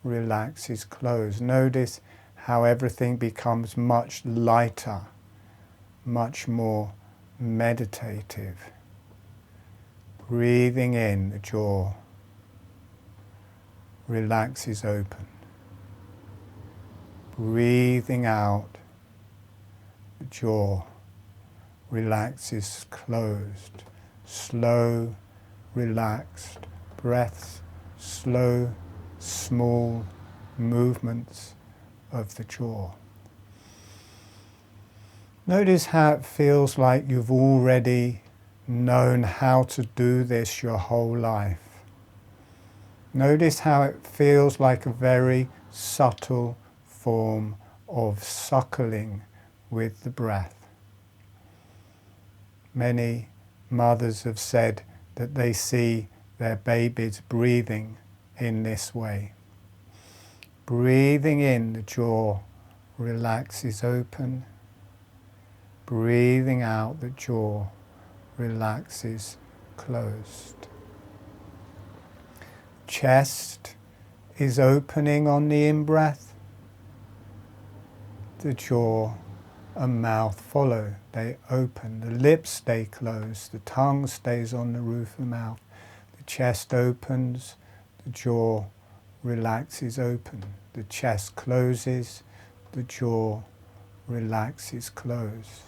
relaxes closed. Notice how everything becomes much lighter, much more meditative. Breathing in, the jaw relaxes open. Breathing out, the jaw relaxes closed. Slow, relaxed breaths, slow, small movements of the jaw. Notice how it feels like you've already known how to do this your whole life. Notice how it feels like a very subtle form of suckling with the breath. Many mothers have said that they see their babies breathing in this way. Breathing in, the jaw relaxes open. Breathing out, the jaw relaxes closed. Chest is opening on the in-breath. The jaw and mouth follow. They open. The lips stay closed. The tongue stays on the roof of the mouth. The chest opens. The jaw relaxes open. The chest closes. The jaw relaxes closed.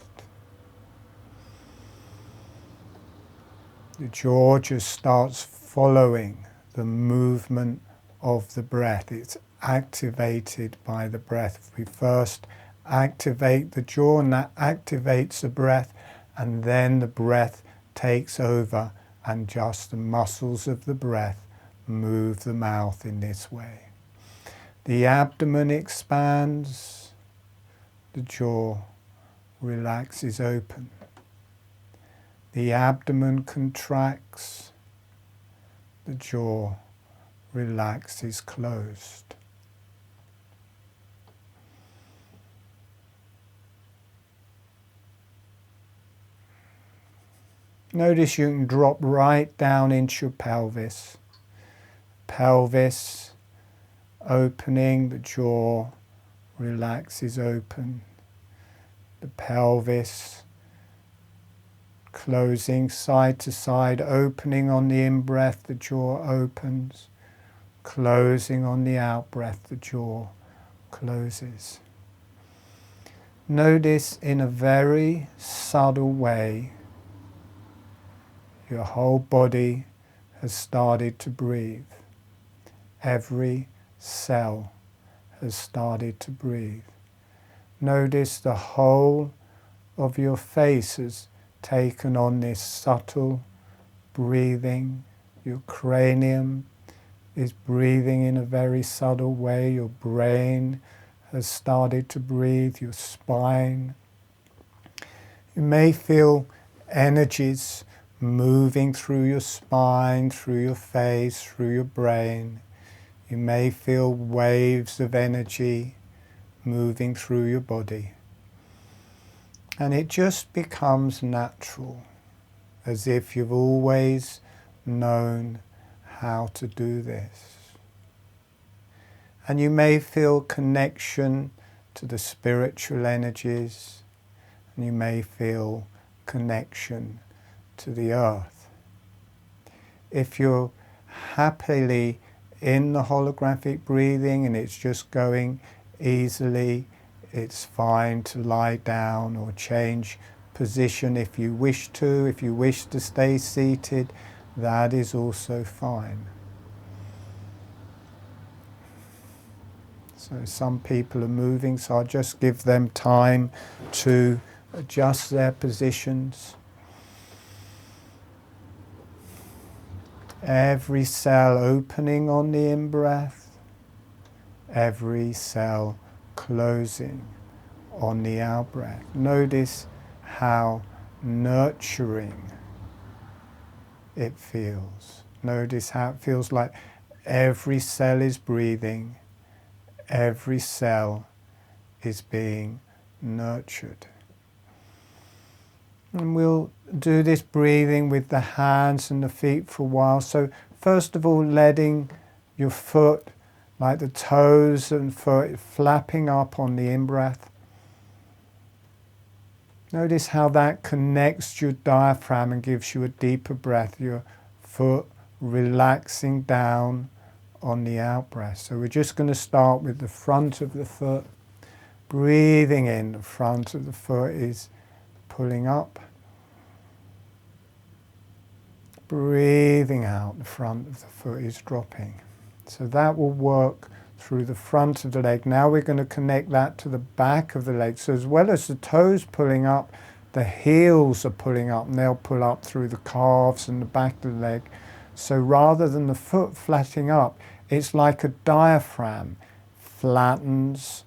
The jaw just starts following the movement of the breath. It's activated by the breath. We first activate the jaw, and that activates the breath, and then the breath takes over, and just the muscles of the breath move the mouth in this way. The abdomen expands, the jaw relaxes open. The abdomen contracts, the jaw relaxes closed. Notice you can drop right down into your pelvis. Pelvis opening, the jaw relaxes open. The pelvis closing side to side, opening on the in-breath, the jaw opens. Closing on the out-breath, the jaw closes. Notice in a very subtle way, your whole body has started to breathe. Every cell has started to breathe. Notice the whole of your face has taken on this subtle breathing. Your cranium is breathing in a very subtle way. Your brain has started to breathe. Your spine. You may feel energies moving through your spine, through your face, through your brain. You may feel waves of energy moving through your body. And it just becomes natural, as if you've always known how to do this. And you may feel connection to the spiritual energies, and you may feel connection to the earth. If you're happily in the holographic breathing and it's just going easily, it's fine to lie down or change position if you wish to. If you wish to stay seated, that is also fine. So some people are moving, so I'll just give them time to adjust their positions. Every cell opening on the in-breath, every cell closing on the out-breath. Notice how nurturing it feels. Notice how it feels like every cell is breathing, every cell is being nurtured. And we'll do this breathing with the hands and the feet for a while. So first of all, letting your foot, like the toes and foot, flapping up on the in-breath. Notice how that connects to your diaphragm and gives you a deeper breath. Your foot relaxing down on the out-breath. So we're just going to start with the front of the foot. Breathing in, the front of the foot is pulling up. Breathing out, the front of the foot is dropping. So that will work through the front of the leg. Now we're going to connect that to the back of the leg. So as well as the toes pulling up, the heels are pulling up, and they'll pull up through the calves and the back of the leg. So rather than the foot flattening up, it's like a diaphragm flattens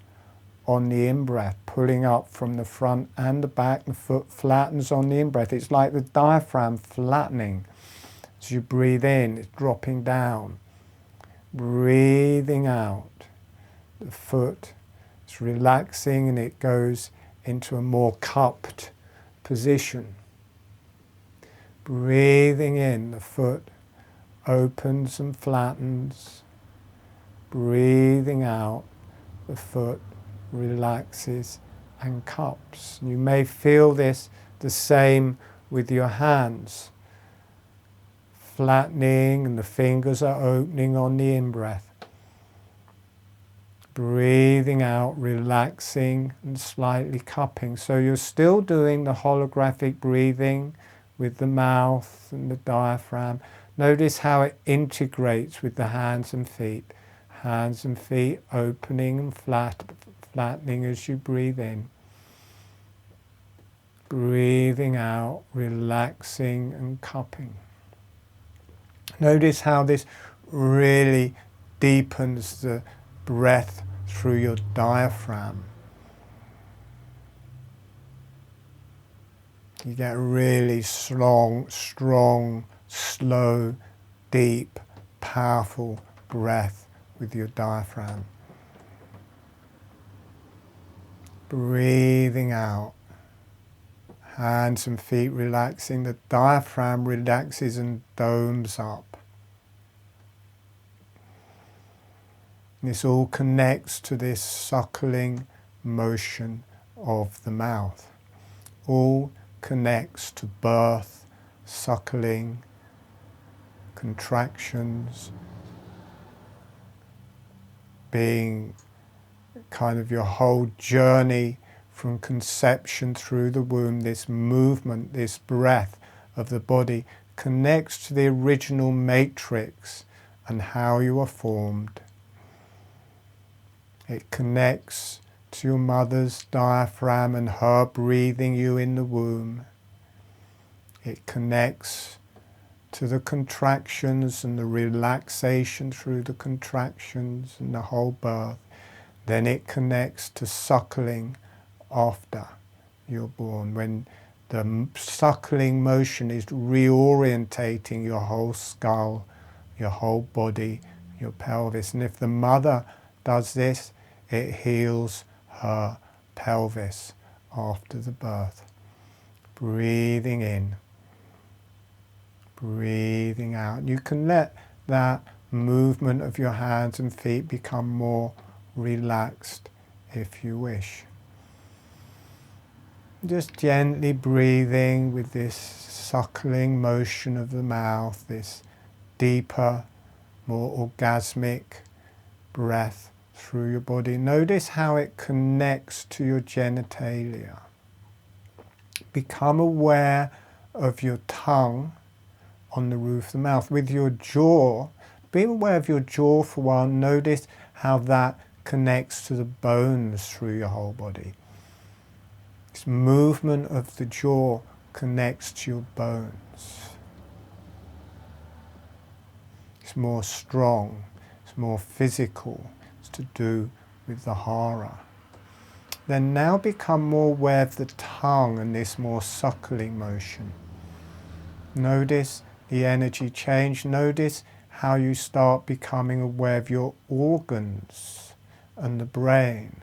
on the in-breath, pulling up from the front and the back. The foot flattens on the in-breath. It's like the diaphragm flattening. As you breathe in, it's dropping down. Breathing out, the foot is relaxing and it goes into a more cupped position. Breathing in, the foot opens and flattens. Breathing out, the foot relaxes and cups. You may feel this the same with your hands. Flattening and the fingers are opening on the in-breath. Breathing out, relaxing and slightly cupping. So you're still doing the holographic breathing with the mouth and the diaphragm. Notice how it integrates with the hands and feet. Hands and feet opening and flattening as you breathe in. Breathing out, relaxing and cupping. Notice how this really deepens the breath through your diaphragm. You get a really strong, slow, deep, powerful breath with your diaphragm. Breathing out. Hands and feet relaxing, the diaphragm relaxes and domes up. This all connects to this suckling motion of the mouth. All connects to birth, suckling, contractions, being kind of your whole journey from conception through the womb. This movement, this breath of the body connects to the original matrix and how you are formed. It connects to your mother's diaphragm and her breathing you in the womb. It connects to the contractions and the relaxation through the contractions and the whole birth. Then it connects to suckling after you're born, when the suckling motion is reorientating your whole skull, your whole body, your pelvis. And if the mother does this, it heals her pelvis after the birth. Breathing in, breathing out. You can let that movement of your hands and feet become more relaxed if you wish. Just gently breathing with this suckling motion of the mouth, this deeper, more orgasmic breath through your body. Notice how it connects to your genitalia. Become aware of your tongue on the roof of the mouth. With your jaw, be aware of your jaw for a while. Notice how that connects to the bones through your whole body. This movement of the jaw connects to your bones. It's more strong, it's more physical, it's to do with the hara. Then now become more aware of the tongue and this more suckling motion. Notice the energy change. Notice how you start becoming aware of your organs and the brain.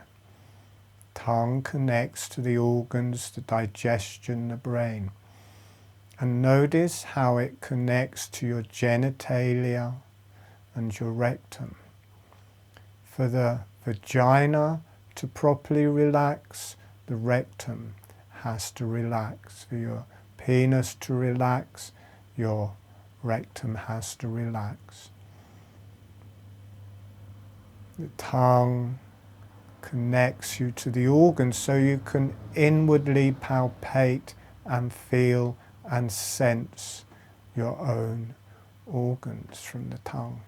Tongue connects to the organs, the digestion, the brain. And notice how it connects to your genitalia and your rectum. For the vagina to properly relax, the rectum has to relax. For your penis to relax, your rectum has to relax. The tongue connects you to the organs so you can inwardly palpate and feel and sense your own organs from the tongue.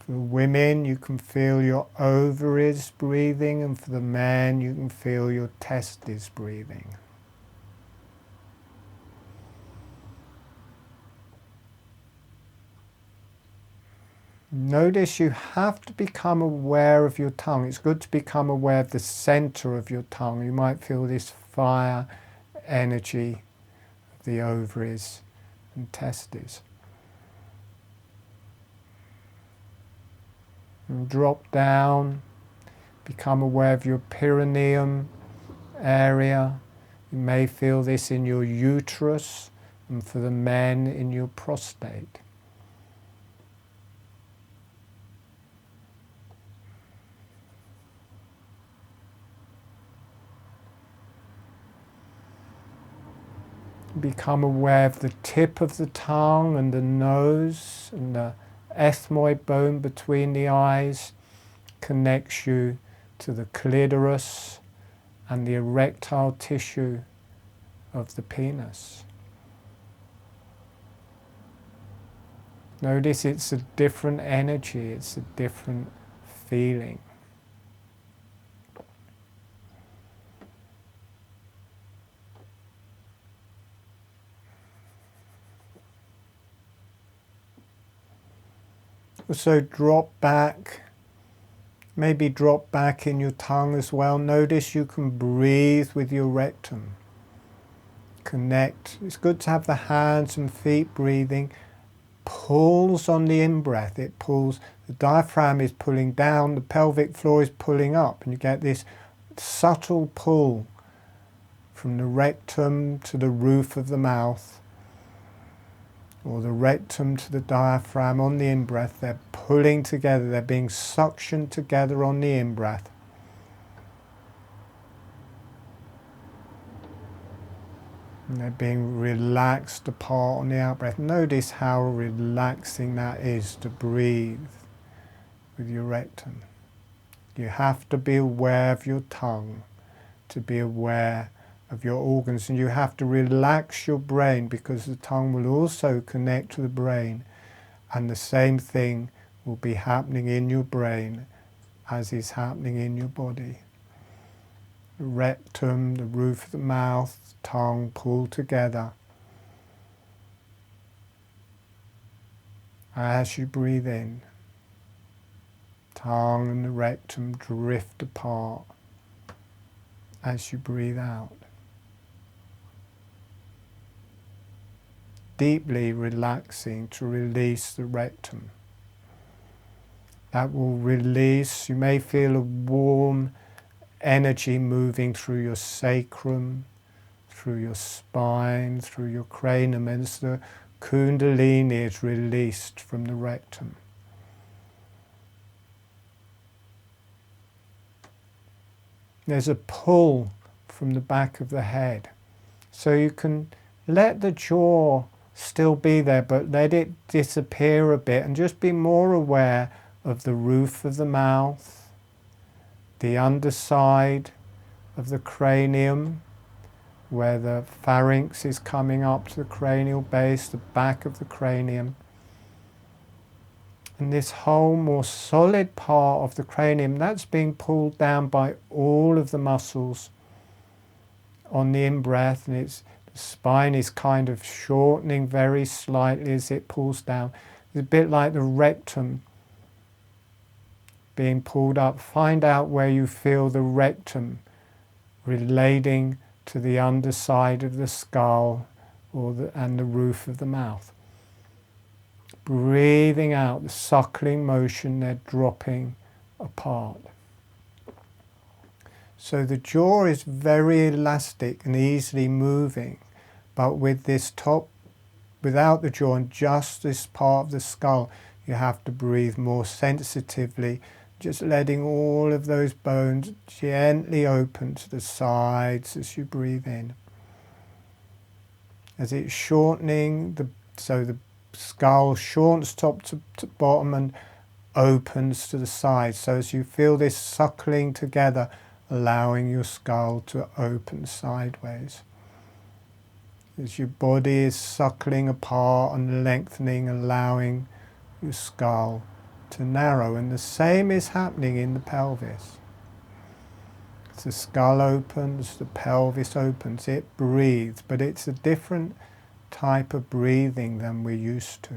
For the women, you can feel your ovaries breathing, and for the man, you can feel your testes breathing. Notice you have to become aware of your tongue. It's good to become aware of the center of your tongue. You might feel this fire energy of the ovaries and testes. And drop down, become aware of your perineum area. You may feel this in your uterus, and for the men in your prostate. Become aware of the tip of the tongue and the nose, and the ethmoid bone between the eyes connects you to the clitoris and the erectile tissue of the penis. Notice it's a different energy, it's a different feeling. Also drop back, maybe drop back in your tongue as well. Notice you can breathe with your rectum. Connect. It's good to have the hands and feet breathing. Pulls on the in-breath. It pulls, the diaphragm is pulling down, the pelvic floor is pulling up, and you get this subtle pull from the rectum to the roof of the mouth, or the rectum to the diaphragm on the in-breath. They're pulling together, they're being suctioned together on the in-breath. And they're being relaxed apart on the out-breath. Notice how relaxing that is to breathe with your rectum. You have to be aware of your tongue to be aware of your organs, and you have to relax your brain because the tongue will also connect to the brain, and the same thing will be happening in your brain as is happening in your body. The rectum, the roof of the mouth, tongue pull together. As you breathe in, tongue and the rectum drift apart as you breathe out. deeply relaxing to release the rectum. That will release, you may feel a warm energy moving through your sacrum, through your spine, through your cranium, as the kundalini is released from the rectum. There's a pull from the back of the head. So you can let the jaw still be there, but let it disappear a bit and just be more aware of the roof of the mouth, the underside of the cranium, where the pharynx is coming up to the cranial base, the back of the cranium. And this whole more solid part of the cranium, that's being pulled down by all of the muscles on the in-breath, and the spine is kind of shortening very slightly as it pulls down. It's a bit like the rectum being pulled up. Find out where you feel the rectum relating to the underside of the skull and the roof of the mouth. Breathing out the suckling motion, they're dropping apart. So the jaw is very elastic and easily moving, but with this top, without the jaw and just this part of the skull, you have to breathe more sensitively, just letting all of those bones gently open to the sides as you breathe in. As it's shortening, so the skull shortens top to bottom and opens to the sides. So as you feel this suckling together, allowing your skull to open sideways. As your body is suckling apart and lengthening, allowing your skull to narrow. And the same is happening in the pelvis. As the skull opens, the pelvis opens, it breathes, but it's a different type of breathing than we're used to.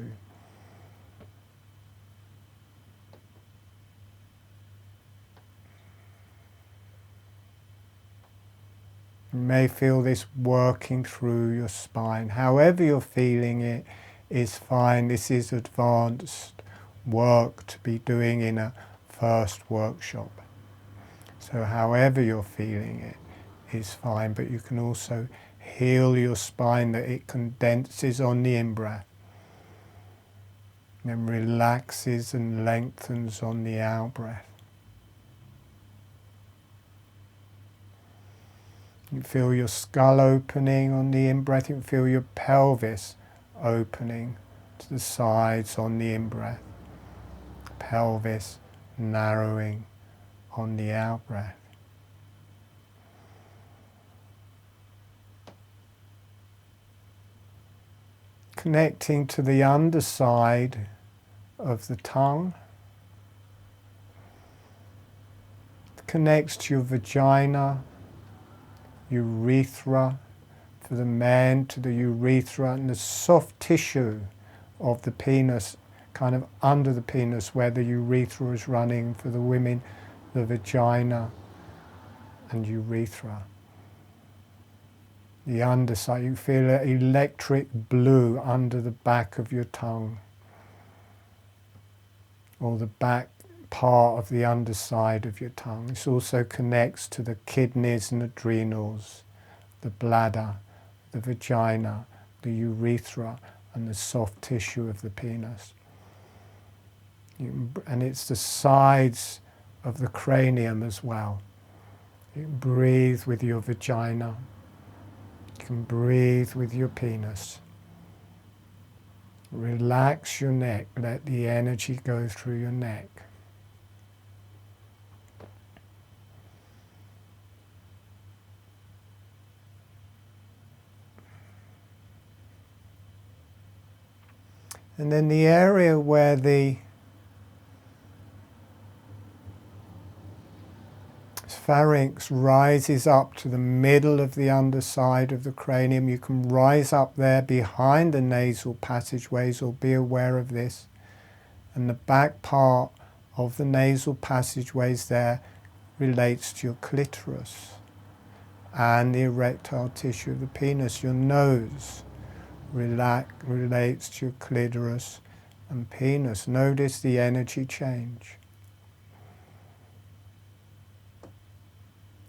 You may feel this working through your spine. However you're feeling it is fine. This is advanced work to be doing in a first workshop. So however you're feeling it is fine, but you can also heal your spine, that it condenses on the in-breath, then relaxes and lengthens on the out-breath. You feel your skull opening on the in-breath, you feel your pelvis opening to the sides on the in-breath, pelvis narrowing on the out-breath. Connecting to the underside of the tongue, it connects to your vagina, urethra, for the men to the urethra, and the soft tissue of the penis, kind of under the penis where the urethra is running, for the women, the vagina and urethra. The underside, you feel an electric blue under the back of your tongue, or the back part of the underside of your tongue. This also connects to the kidneys and adrenals, the bladder, the vagina, the urethra, and the soft tissue of the penis. And it's the sides of the cranium as well. You can breathe with your vagina. You can breathe with your penis. Relax your neck. Let the energy go through your neck. And then the area where the pharynx rises up to the middle of the underside of the cranium. You can rise up there behind the nasal passageways, or be aware of this. And the back part of the nasal passageways there relates to your clitoris and the erectile tissue of the penis. Your nose relates to your clitoris and penis. Notice the energy change.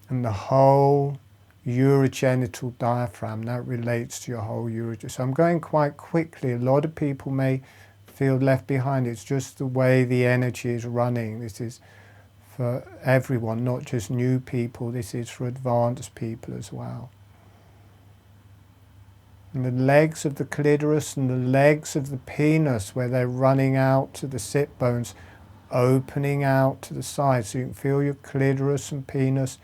And the whole urogenital diaphragm, that relates to your whole urogenital. So I'm going quite quickly. A lot of people may feel left behind. It's just the way the energy is running. This is for everyone, not just new people. This is for advanced people as well. And the legs of the clitoris and the legs of the penis, where they're running out to the sit bones, opening out to the sides. So you can feel your clitoris and penis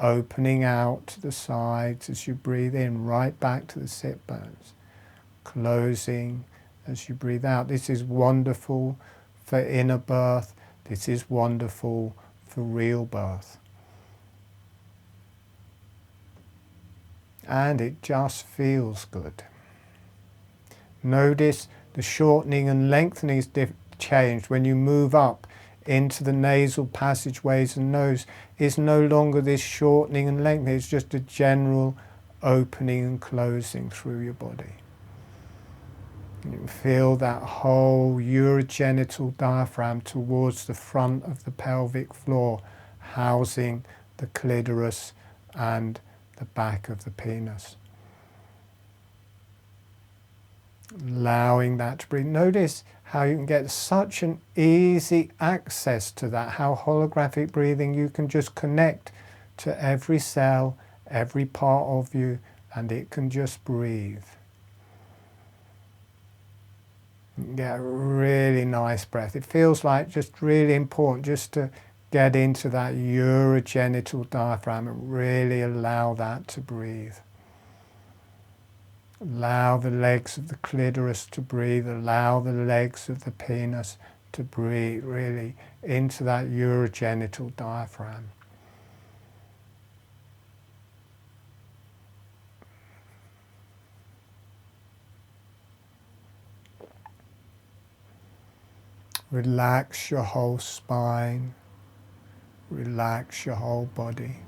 opening out to the sides as you breathe in, right back to the sit bones. Closing as you breathe out. This is wonderful for inner birth. This is wonderful for real birth. And it just feels good. Notice the shortening and lengthening is changed when you move up into the nasal passageways and nose. Is no longer this shortening and lengthening, it's just a general opening and closing through your body. You can feel that whole urogenital diaphragm towards the front of the pelvic floor, housing the clitoris and the back of the penis. Allowing that to breathe. Notice how you can get such an easy access to that, how holographic breathing, you can just connect to every cell, every part of you, and it can just breathe. Get a really nice breath. It feels like just really important just to get into that urogenital diaphragm and really allow that to breathe. Allow the legs of the clitoris to breathe, allow the legs of the penis to breathe really into that urogenital diaphragm. Relax your whole spine, relax your whole body,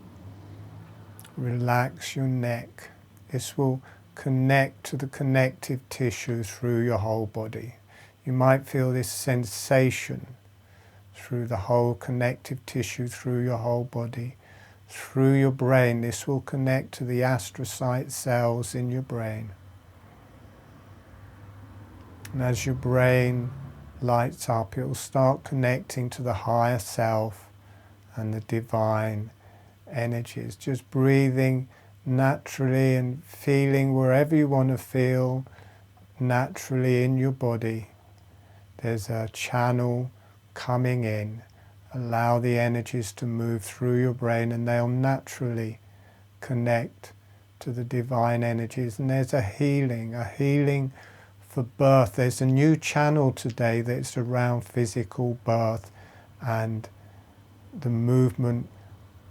relax your neck. This will connect to the connective tissue through your whole body. You might feel this sensation through the whole connective tissue through your whole body, through your brain. This will connect to the astrocyte cells in your brain. And as your brain lights up, it will start connecting to the higher self and the divine energies. Just breathing naturally and feeling wherever you want to feel naturally in your body. There's a channel coming in. Allow the energies to move through your brain and they'll naturally connect to the divine energies. And there's a healing for birth. There's a new channel today that's around physical birth and the movement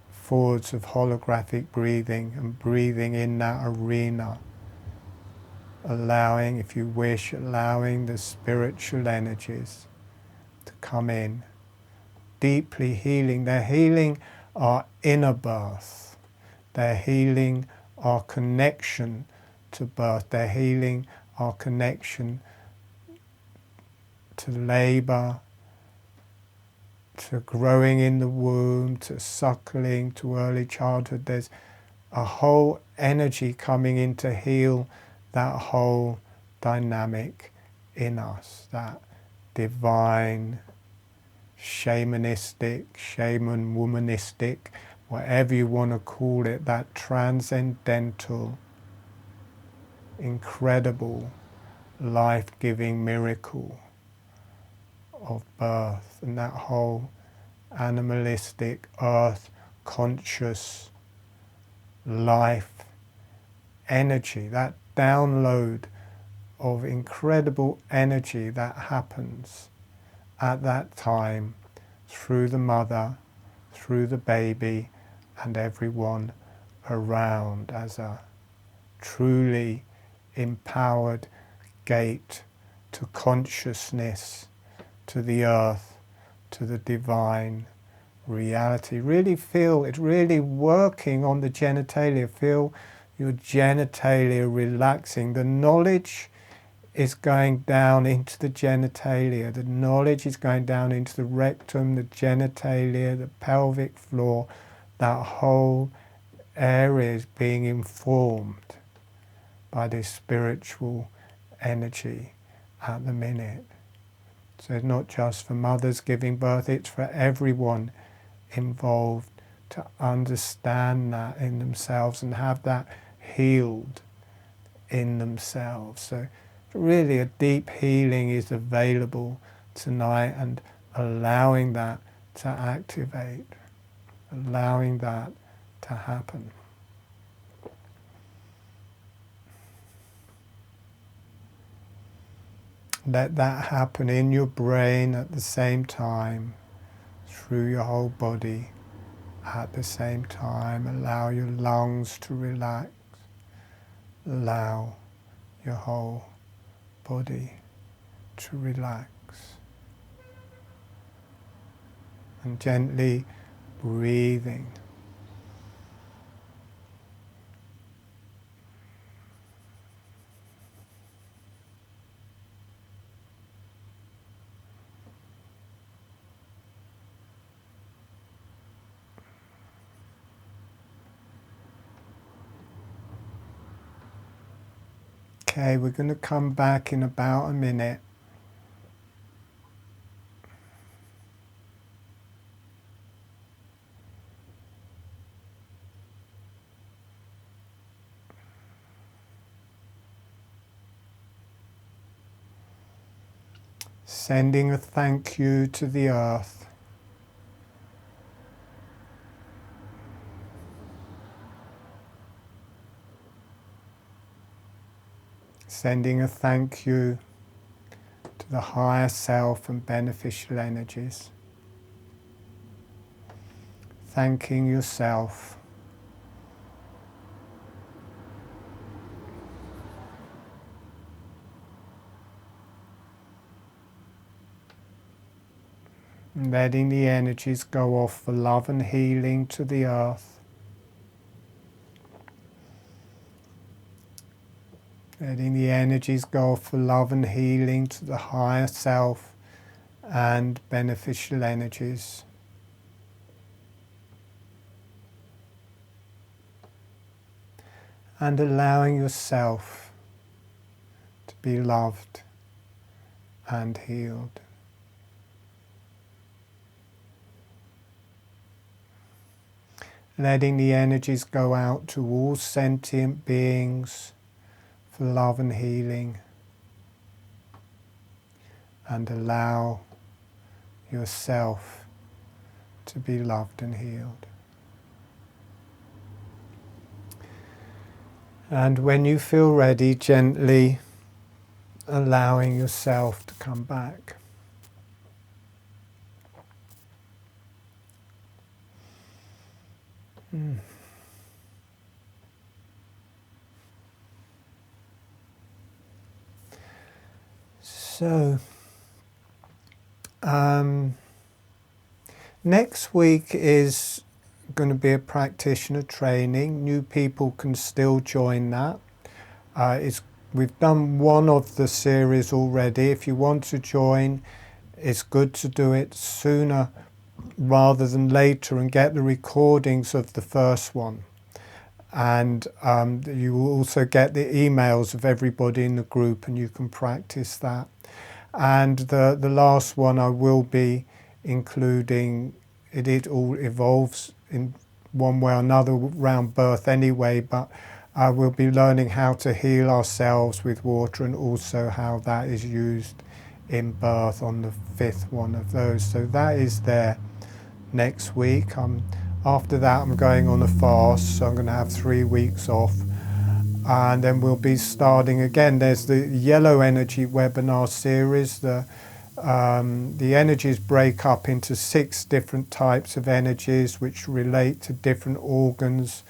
forwards of holographic breathing and breathing in that arena. Allowing, if you wish, allowing the spiritual energies to come in. Deeply healing. They're healing our inner birth. They're healing our connection to birth. They're healing our connection to labour, to growing in the womb, to suckling, to early childhood. There's a whole energy coming in to heal that whole dynamic in us, that divine, shamanistic, shaman womanistic, whatever you want to call it, that transcendental, incredible, life-giving miracle of birth, and that whole animalistic, earth, conscious life energy, that download of incredible energy that happens at that time through the mother, through the baby, and everyone around as a truly empowered gate to consciousness, to the earth, to the divine reality. Really feel it's really working on the genitalia. Feel your genitalia relaxing. The knowledge is going down into the genitalia. The knowledge is going down into the rectum, the genitalia, the pelvic floor. That whole area is being informed by this spiritual energy at the minute. So it's not just for mothers giving birth, it's for everyone involved to understand that in themselves and have that healed in themselves. So really a deep healing is available tonight, and allowing that to activate, allowing that to happen. Let that happen in your brain at the same time, through your whole body at the same time. Allow your lungs to relax. Allow your whole body to relax. And gently breathing. Okay, we're going to come back in about a minute. Sending a thank you to the earth. Sending a thank you to the higher self and beneficial energies. Thanking yourself. Letting the energies go off for love and healing to the earth. Letting the energies go off for love and healing to the higher self and beneficial energies. And allowing yourself to be loved and healed. Letting the energies go out to all sentient beings for love and healing, and allow yourself to be loved and healed. And when you feel ready, gently allowing yourself to come back. So, next week is going to be a practitioner training. New people can still join that. We've done one of the series already. If you want to join, it's good to do it sooner rather than later and get the recordings of the first one. And you will also get the emails of everybody in the group, and you can practice that. And the last one I will be including, it all evolves in one way or another around birth anyway, but we'll be learning how to heal ourselves with water, and also how that is used in birth on the 5th one of those. So that is there next week. After that I'm going on a fast, so I'm going to have 3 weeks off, and then we'll be starting again. There's the yellow energy webinar series. The energies break up into 6 different types of energies which relate to different organs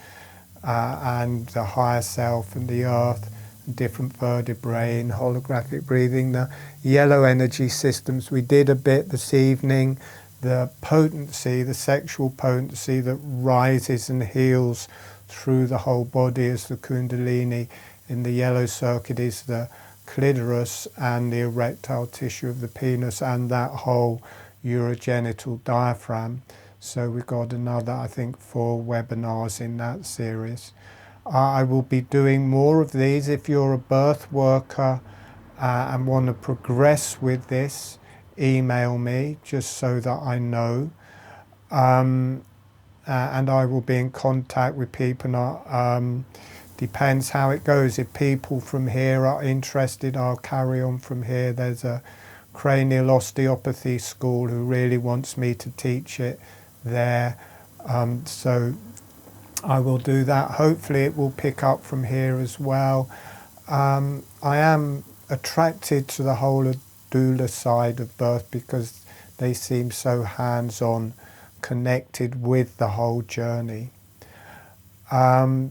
and the higher self and the earth, different vertebrae and holographic breathing. The yellow energy systems we did a bit this evening. The potency, the sexual potency that rises and heals through the whole body is the Kundalini. In the yellow circuit is the clitoris and the erectile tissue of the penis and that whole urogenital diaphragm. So we've got another, I think, 4 webinars in that series. I will be doing more of these. If you're a birth worker and want to progress with this, email me just so that I know. And I will be in contact with people. Depends how it goes. If people from here are interested, I'll carry on from here. There's a cranial osteopathy school who really wants me to teach it there. So I will do that. Hopefully it will pick up from here as well. I am attracted to the whole doula side of birth because they seem so hands-on, connected with the whole journey.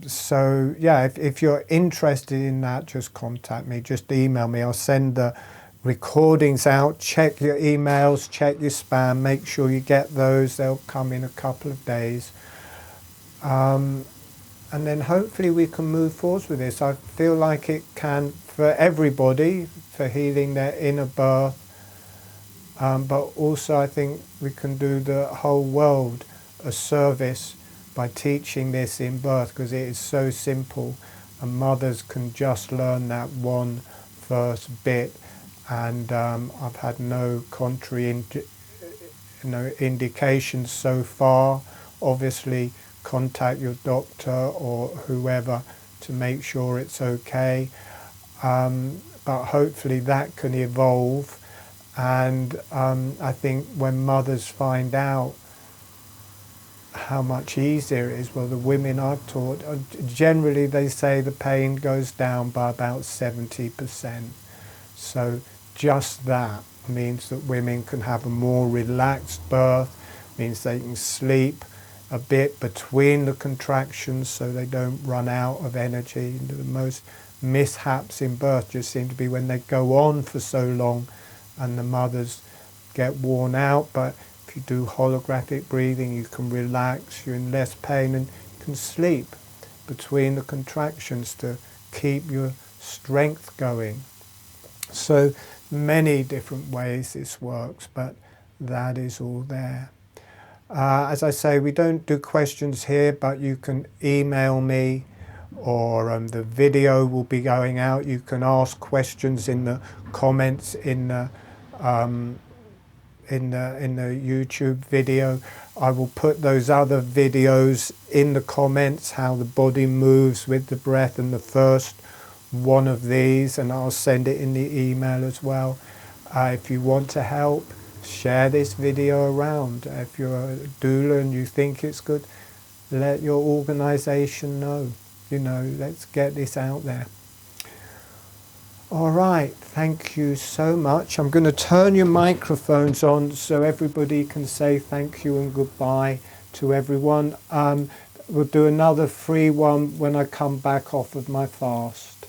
So yeah, if you're interested in that, just contact me, just email me. I'll send the recordings out. Check your emails, check your spam, make sure you get those. They'll come in a couple of days. And then hopefully we can move forward with this. I feel like it can, for everybody, for healing their inner birth, but also I think we can do the whole world a service by teaching this in birth, because it is so simple and mothers can just learn that one first bit, and I've had no contrary indications so far. Obviously contact your doctor or whoever to make sure it's okay, but hopefully that can evolve. And I think when mothers find out how much easier it is, well, the women I've taught, generally they say the pain goes down by about 70%. So just that means that women can have a more relaxed birth, means they can sleep a bit between the contractions so they don't run out of energy. The most mishaps in birth just seem to be when they go on for so long and the mothers get worn out. But if you do holographic breathing, you can relax, you're in less pain, and you can sleep between the contractions to keep your strength going. So many different ways this works, but that is all there. As I say, we don't do questions here, but you can email me, or the video will be going out. You can ask questions in the comments in the YouTube video. I will put those other videos in the comments, how the body moves with the breath, and the first one of these, and I'll send it in the email as well. If you want to help, share this video around. If you're a doula and you think it's good, let your organization know. You know, let's get this out there. All right, thank you so much. I'm going to turn your microphones on so everybody can say thank you and goodbye to everyone. We'll do another free one when I come back off of my fast.